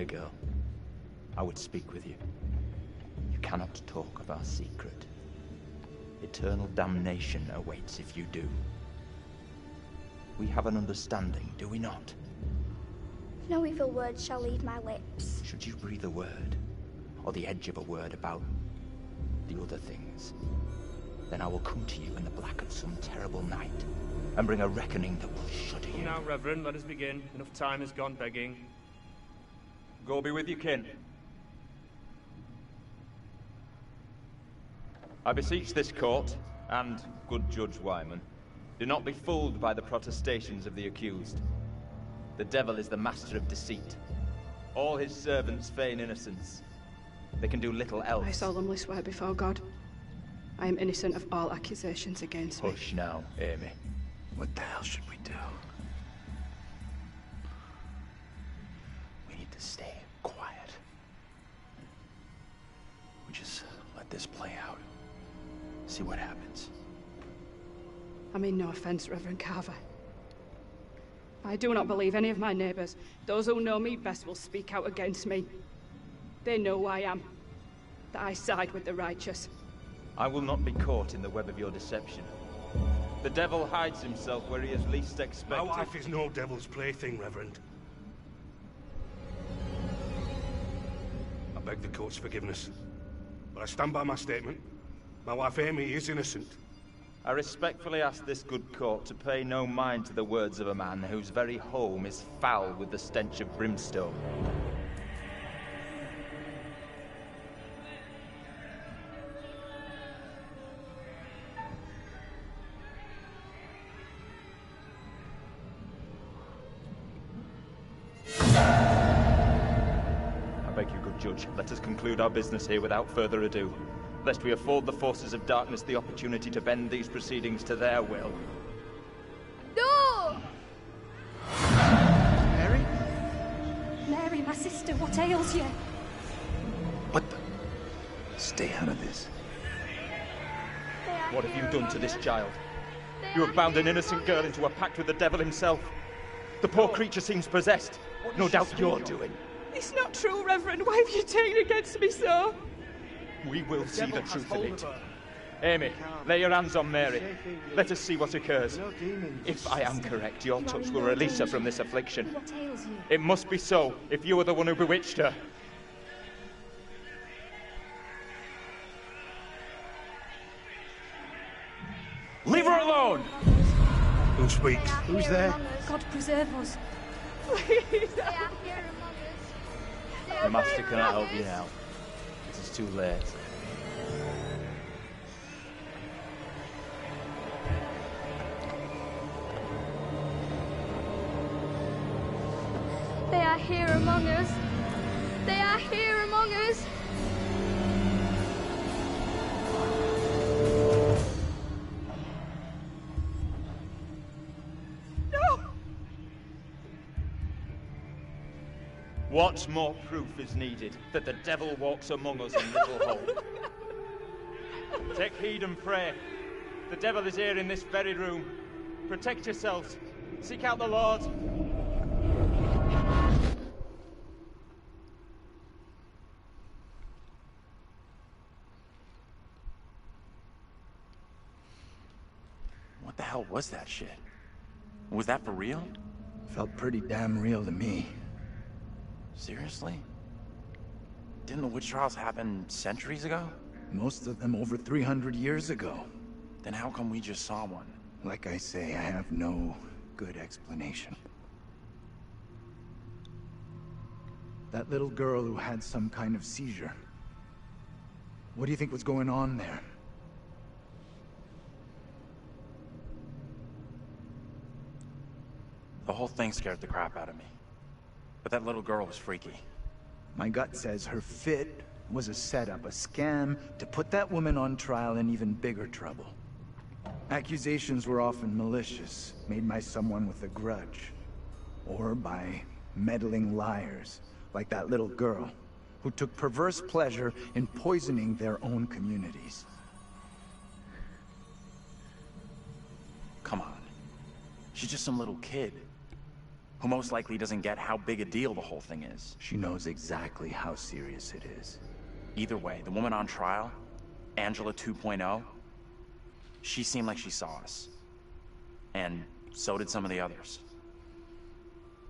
Speaker 7: Fair girl. I would speak with you. You cannot talk of our secret. Eternal damnation awaits if you do. We have an understanding, do we not?
Speaker 5: No evil word shall leave my lips.
Speaker 7: Should you breathe a word, or the edge of a word about the other things, then I will come to you in the black of some terrible night, and bring a reckoning that will shudder you.
Speaker 19: Now, Reverend, let us begin. Enough time has gone begging.
Speaker 7: Go be with your kin. I beseech this court, and good Judge Wyman, do not be fooled by the protestations of the accused. The devil is the master of deceit. All his servants feign innocence. They can do little else.
Speaker 18: I solemnly swear before God, I am innocent of all accusations against me.
Speaker 7: Hush now, Amy.
Speaker 14: What the hell should we do?
Speaker 7: We need to stay quiet.
Speaker 14: We just let this play out.
Speaker 7: See what happens.
Speaker 18: I mean no offense, Reverend Carver. I do not believe any of my neighbors. Those who know me best will speak out against me. They know who I am. That I side with the righteous.
Speaker 7: I will not be caught in the web of your deception. The devil hides himself where he is least expected.
Speaker 14: My wife is no devil's plaything, Reverend. I beg the court's forgiveness, but I stand by my statement. My wife Amy is innocent.
Speaker 7: I respectfully ask this good court to pay no mind to the words of a man whose very home is foul with the stench of brimstone. I beg you, good judge, let us conclude our business here without further ado, lest we afford the forces of darkness the opportunity to bend these proceedings to their will.
Speaker 5: No!
Speaker 14: Mary?
Speaker 20: Mary, my sister, what ails you?
Speaker 14: What the? Stay out of this.
Speaker 7: What have you done to this child? You have bound an innocent girl into a pact with the devil himself. The poor creature seems possessed. No doubt you're doing.
Speaker 18: It's not true, Reverend. Why have you taken against me so?
Speaker 7: We will see the truth of it. Amy, lay your hands on Mary. Let us see what occurs. If I am correct, your touch will release her from this affliction.
Speaker 20: What ails you?
Speaker 7: It must be so, if you are the one who bewitched her. Leave her alone!
Speaker 14: Who speaks? Who's there?
Speaker 20: God preserve us.
Speaker 18: Please.
Speaker 7: The master cannot help you now. It is too late.
Speaker 5: They are here among us. They are here among us.
Speaker 18: No!
Speaker 7: What more proof is needed that the devil walks among us in Little Hope? Take heed and pray. The devil is here in this very room. Protect yourselves. Seek out the Lord. What the hell was that shit? Was that for real?
Speaker 10: Felt pretty damn real to me.
Speaker 7: Seriously? Didn't the witch trials happen centuries ago?
Speaker 10: Most of them over 300 years ago.
Speaker 7: Then how come we just saw one?
Speaker 10: Like I say, I have no good explanation. That little girl who had some kind of seizure. What do you think was going on there?
Speaker 7: The whole thing scared the crap out of me. But that little girl was freaky.
Speaker 10: My gut says her fit was a setup, a scam to put that woman on trial in even bigger trouble. Accusations were often malicious, made by someone with a grudge. Or by meddling liars, like that little girl, who took perverse pleasure in poisoning their own communities.
Speaker 7: Come on. She's just some little kid.
Speaker 21: who most likely doesn't get how big a deal the whole thing is.
Speaker 10: She knows exactly how serious it is.
Speaker 21: Either way, the woman on trial, Angela 2.0, she seemed like she saw us. And so did some of the others.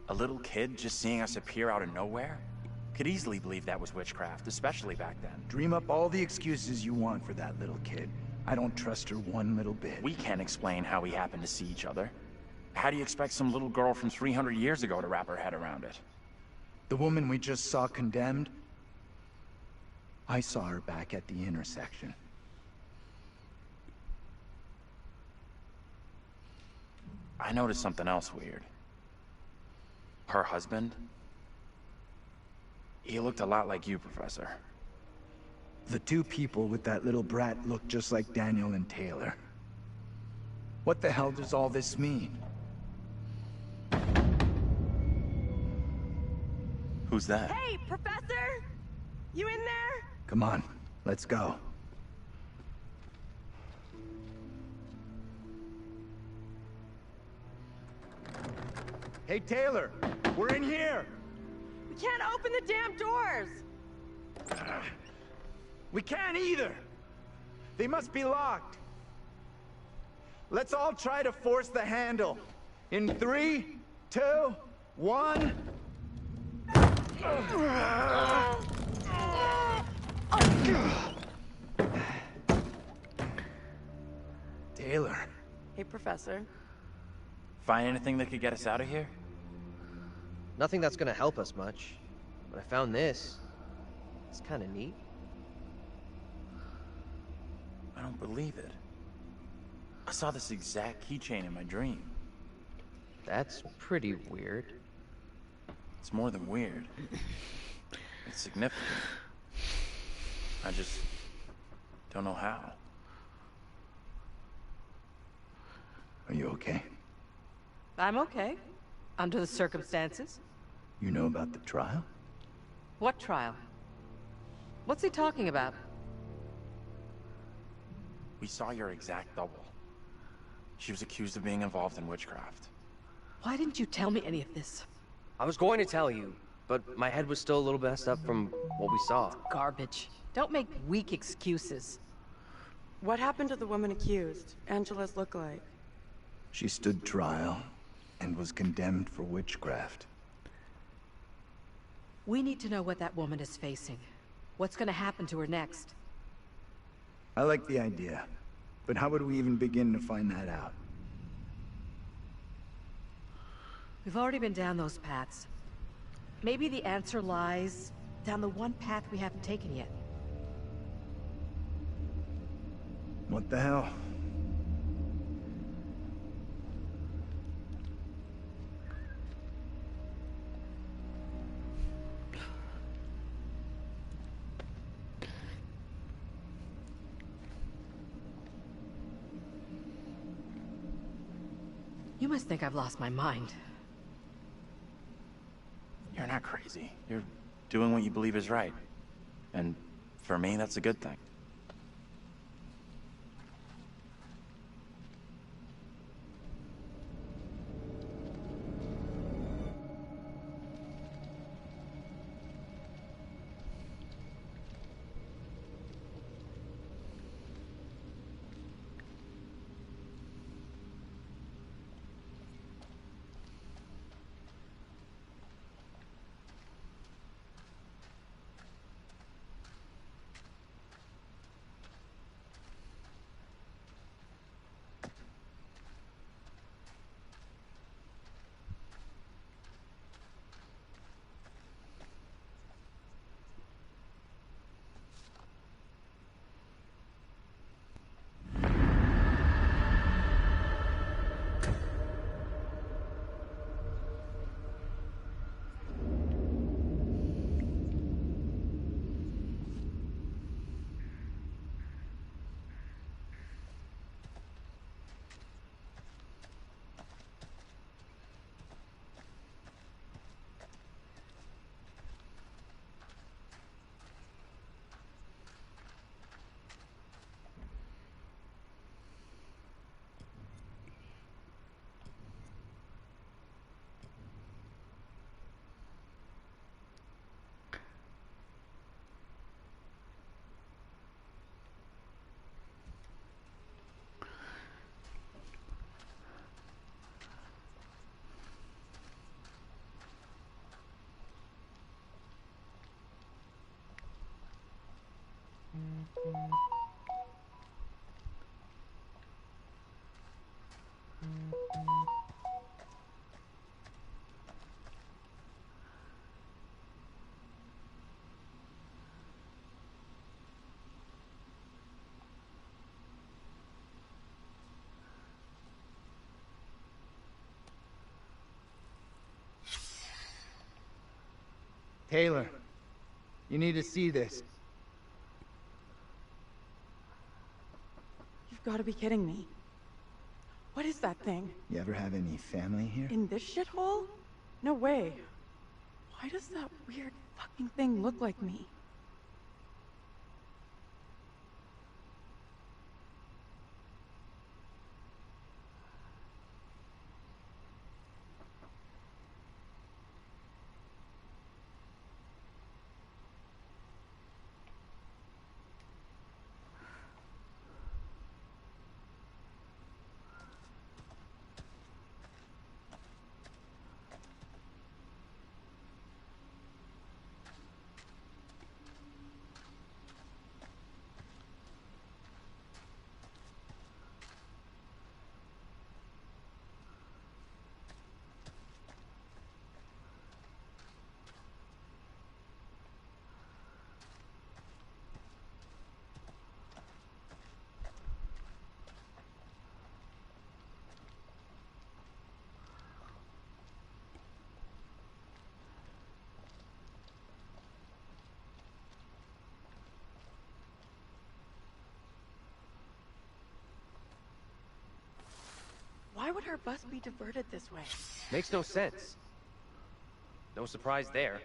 Speaker 21: A little kid just seeing us appear out of nowhere could easily believe that was witchcraft, especially back then.
Speaker 10: Dream up all the excuses you want for that little kid. I don't trust her one little bit.
Speaker 21: We can't explain how we happened to see each other. How do you expect some little girl from 300 years ago to wrap her head around it?
Speaker 10: The woman we just saw condemned? I saw her back at the intersection.
Speaker 21: I noticed something else weird. Her husband? He looked a lot like you, Professor.
Speaker 10: The two people with that little brat look just like Daniel and Taylor. What the hell does all this mean?
Speaker 21: Who's that?
Speaker 8: Hey, Professor! You in there?
Speaker 10: Come on, let's go. Hey, Taylor! We're in here!
Speaker 8: We can't open the damn doors!
Speaker 10: We can't either! They must be locked. Let's all try to force the handle. In 3, 2, 1... Taylor.
Speaker 8: Hey, Professor.
Speaker 21: Find anything that could get us out of here?
Speaker 6: Nothing that's gonna help us much. But I found this. It's kinda neat.
Speaker 21: I don't believe it. I saw this exact keychain in my dream.
Speaker 6: That's pretty weird.
Speaker 21: It's more than weird. It's significant. I just don't know how.
Speaker 10: Are you okay?
Speaker 17: I'm okay. Under the circumstances.
Speaker 10: You know about the trial?
Speaker 17: What trial? What's he talking about?
Speaker 21: We saw your exact double. She was accused of being involved in witchcraft.
Speaker 17: Why didn't you tell me any of this?
Speaker 6: I was going to tell you, but my head was still a little messed up from what we saw.
Speaker 17: Garbage. Don't make weak excuses.
Speaker 8: What happened to the woman accused? Angela's lookalike.
Speaker 10: She stood trial and was condemned for witchcraft.
Speaker 17: We need to know what that woman is facing. What's gonna happen to her next?
Speaker 10: I like the idea, but how would we even begin to find that out?
Speaker 17: We've already been down those paths. Maybe the answer lies down the one path we haven't taken yet.
Speaker 10: What the hell?
Speaker 17: You must think I've lost my mind.
Speaker 21: You're not crazy. You're doing what you believe is right. And for me, that's a good thing.
Speaker 15: Taylor, you need to see this.
Speaker 8: You've got to be kidding me. What is that thing?
Speaker 15: You ever have any family here?
Speaker 8: In this shithole? No way. Why does that weird fucking thing look like me? Why would our bus be diverted this way?
Speaker 6: Makes no sense. No surprise there.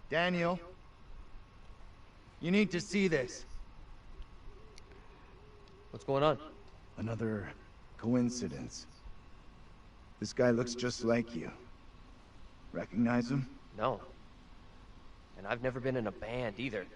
Speaker 15: Daniel, you need to see this.
Speaker 6: What's going on?
Speaker 15: Another coincidence. This guy looks just like you. Recognize him?
Speaker 6: No. And I've never been in a band either.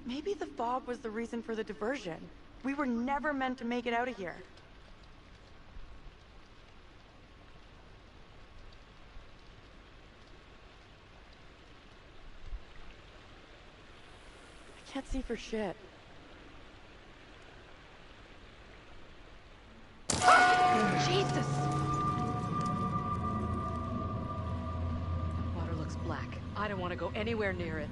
Speaker 8: Maybe the fog was the reason for the diversion. We were never meant to make it out of here. I can't see for shit.
Speaker 4: Jesus! Water looks black. I don't want to go anywhere near it.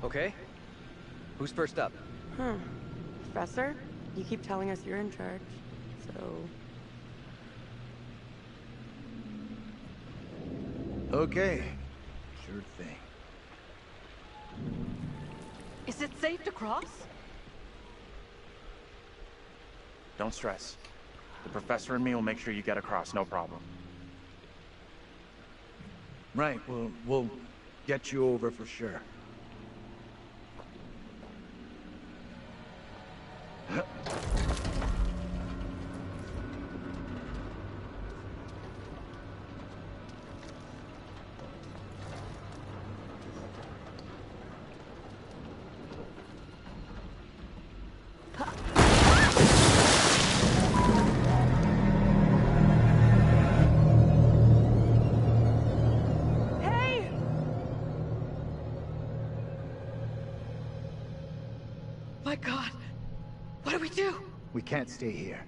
Speaker 6: Okay. Who's first up?
Speaker 8: Professor? You keep telling us you're in charge, so...
Speaker 15: Okay. Sure thing.
Speaker 4: Is it safe to cross?
Speaker 21: Don't stress. The professor and me will make sure you get across, no problem.
Speaker 15: Right, we'll get you over for sure.
Speaker 4: My God! What do we do?
Speaker 15: We can't stay here.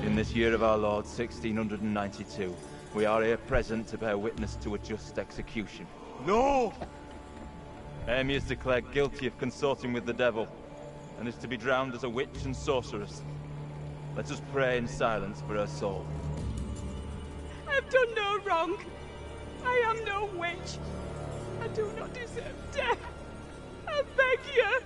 Speaker 7: In this year of our Lord, 1692, we are here present to bear witness to a just execution.
Speaker 13: No!
Speaker 7: Amy is declared guilty of consorting with the devil, and is to be drowned as a witch and sorceress. Let us pray in silence for her soul.
Speaker 18: I have done no wrong. I am no witch. I do not deserve death. I beg you.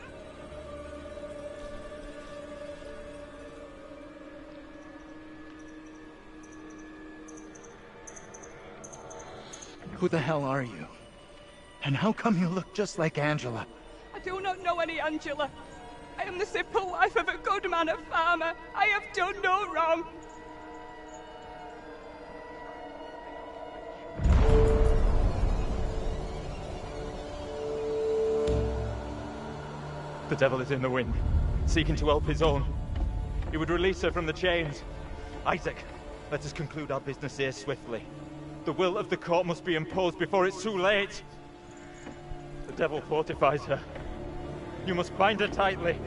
Speaker 10: Who the hell are you? And how come you look just like Angela?
Speaker 18: I do not know any Angela. I am the simple wife of a good man, a farmer. I have done no wrong.
Speaker 7: The devil is in the wind, seeking to help his own. He would release her from the chains. Isaac, let us conclude our business here swiftly. The will of the court must be imposed before it's too late. The devil fortifies her. You must bind her tightly.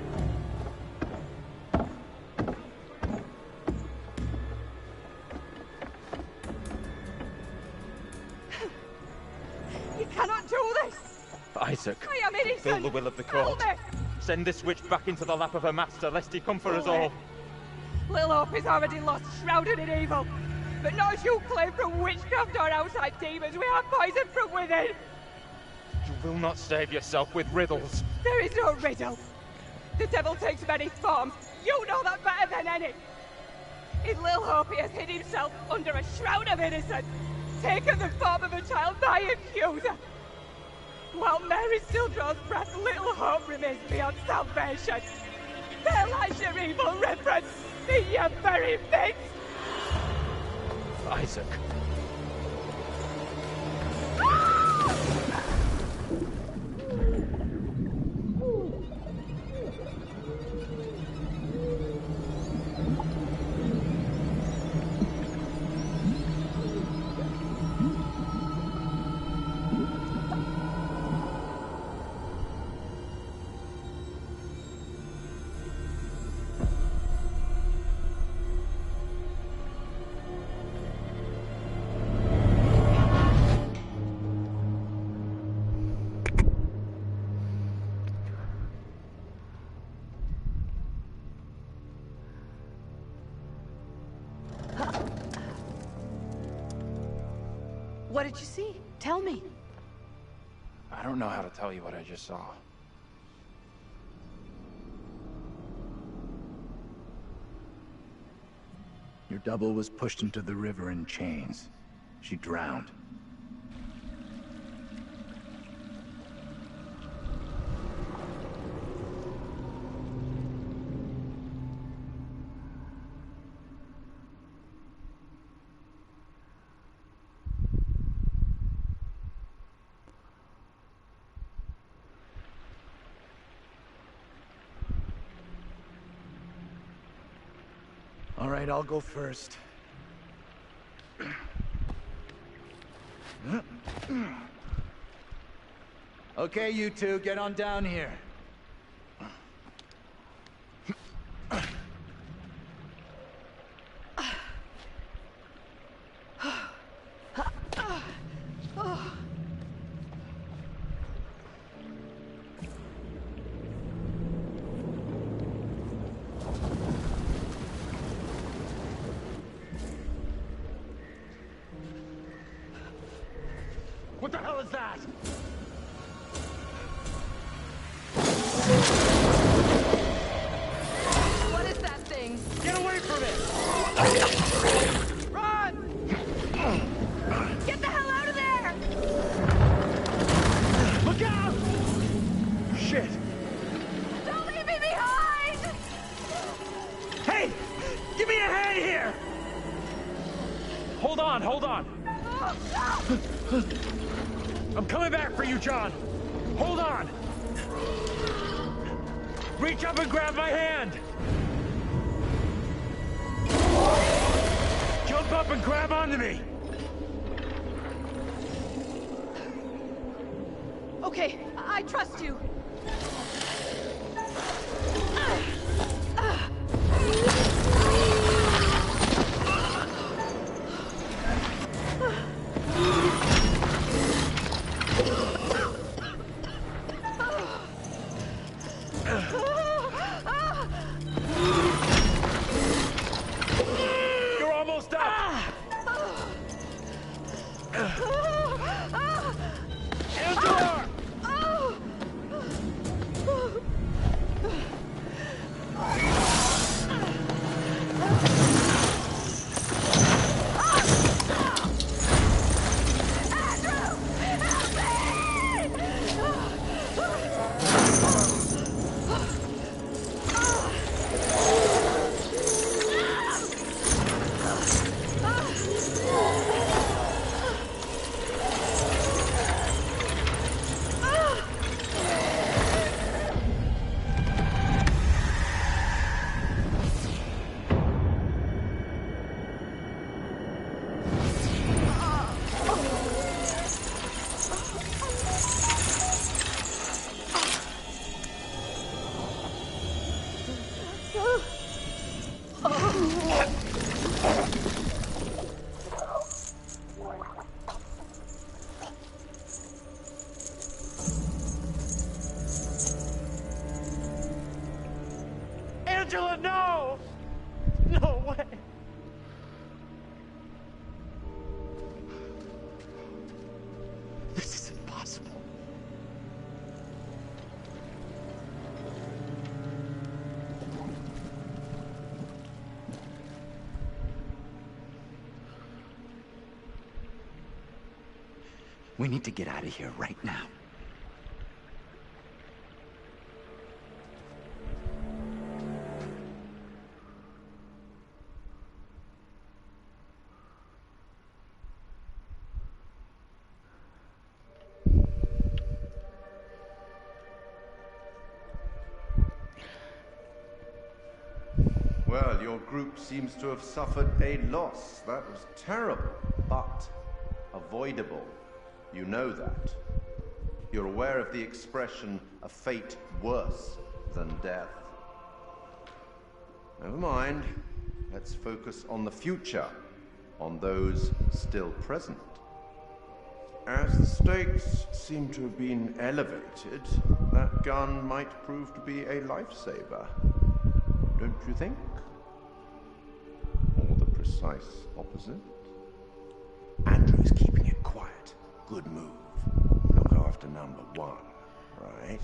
Speaker 18: You cannot do this!
Speaker 7: Isaac,
Speaker 18: I am innocent!
Speaker 7: fulfill the will of the court.
Speaker 18: Help me!
Speaker 7: Send this witch back into the lap of her master, lest he come for us all.
Speaker 18: Little Hope is already lost, shrouded in evil. But not as you claim from witchcraft or outside demons. We are poisoned from within.
Speaker 7: You will not save yourself with riddles.
Speaker 18: There is no riddle. The devil takes many forms. You know that better than any. In Little Hope, he has hid himself under a shroud of innocence, taken the form of a child by accuser. While Mary still draws breath, Little Hope remains beyond salvation. There lies your evil reverence in your very midst.
Speaker 7: Isaac.
Speaker 17: What did you see? Tell me.
Speaker 21: I don't know how to tell you what I just saw.
Speaker 10: Your double was pushed into the river in chains. She drowned. All right, I'll go first. Okay, you two, get on down here.
Speaker 2: What the hell is that?
Speaker 17: What is that thing?
Speaker 2: Get away from it!
Speaker 18: Run! Get the hell out of there!
Speaker 2: Look out! Shit!
Speaker 18: Don't leave me behind!
Speaker 2: Hey! Give me a hand here!
Speaker 7: Hold on, hold on!
Speaker 2: I'm coming back for you, John! Hold on! Reach up and grab my hand! Jump up and grab onto me!
Speaker 18: Okay, I trust you.
Speaker 10: This is impossible. We need to get out of here right now.
Speaker 11: Well, your group seems to have suffered a loss. That was terrible, but avoidable. You know that. You're aware of the expression, a fate worse than death. Never mind. Let's focus on the future, on those still present. As the stakes seem to have been elevated, that gun might prove to be a lifesaver. Don't you think? Or the precise opposite? Andrew's keeping it quiet. Good move. Look after number one, right?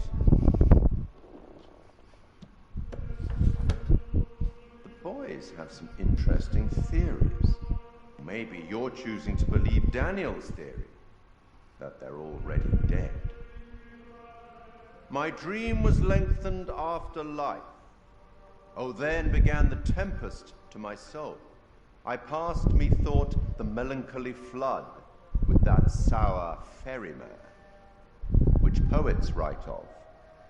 Speaker 11: The boys have some interesting theories. Maybe you're choosing to believe Daniel's theory, that they're already dead. My dream was lengthened after life. Oh, then began the tempest to my soul. I passed, methought, the melancholy flood with that sour ferryman, which poets write of,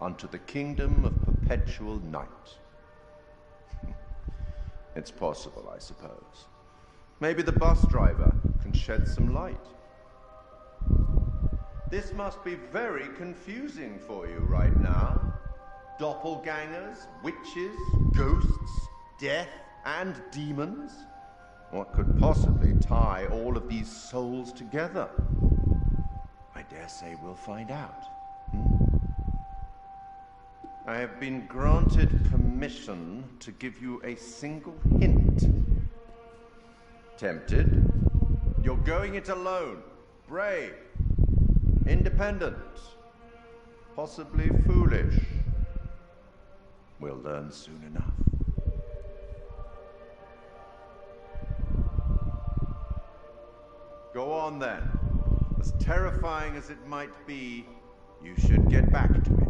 Speaker 11: unto the kingdom of perpetual night. It's possible, I suppose. Maybe the bus driver can shed some light. This must be very confusing for you right now. Doppelgangers, witches, ghosts, death, and demons. What could possibly tie all of these souls together? I dare say we'll find out. I have been granted permission to give you a single hint. Tempted? You're going it alone. Brave. Independent. Possibly foolish. We'll learn soon enough. Go on then. As terrifying as it might be, you should get back to it.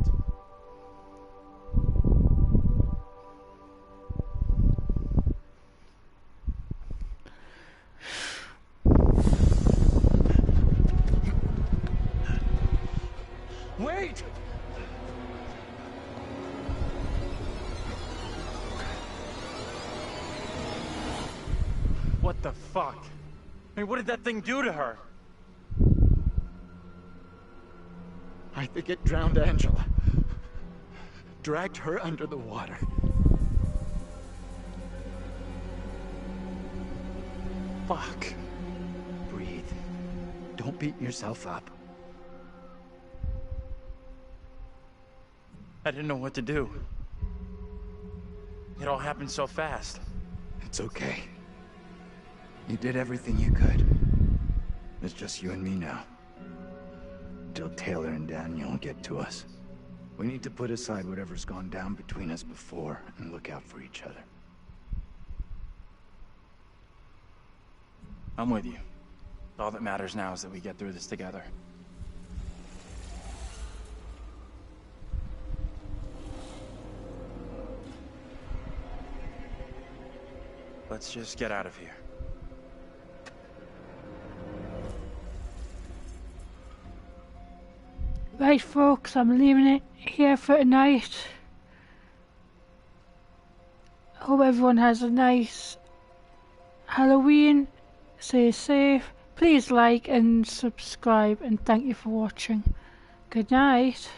Speaker 15: Wait!
Speaker 21: What the fuck? I mean, what did that thing do to her?
Speaker 10: I think it drowned Angela. Dragged her under the water. Fuck. Breathe. Don't beat yourself up.
Speaker 21: I didn't know what to do. It all happened so fast.
Speaker 10: It's okay. You did everything you could. It's just you and me now. Till Taylor and Daniel get to us. We need to put aside whatever's gone down between us before and look out for each other.
Speaker 21: I'm with you. All that matters now is that we get through this together. Let's just get out of here.
Speaker 1: Right, folks, I'm leaving it here for tonight. Hope everyone has a nice Halloween. Stay safe. Please like and subscribe, and thank you for watching. Good night.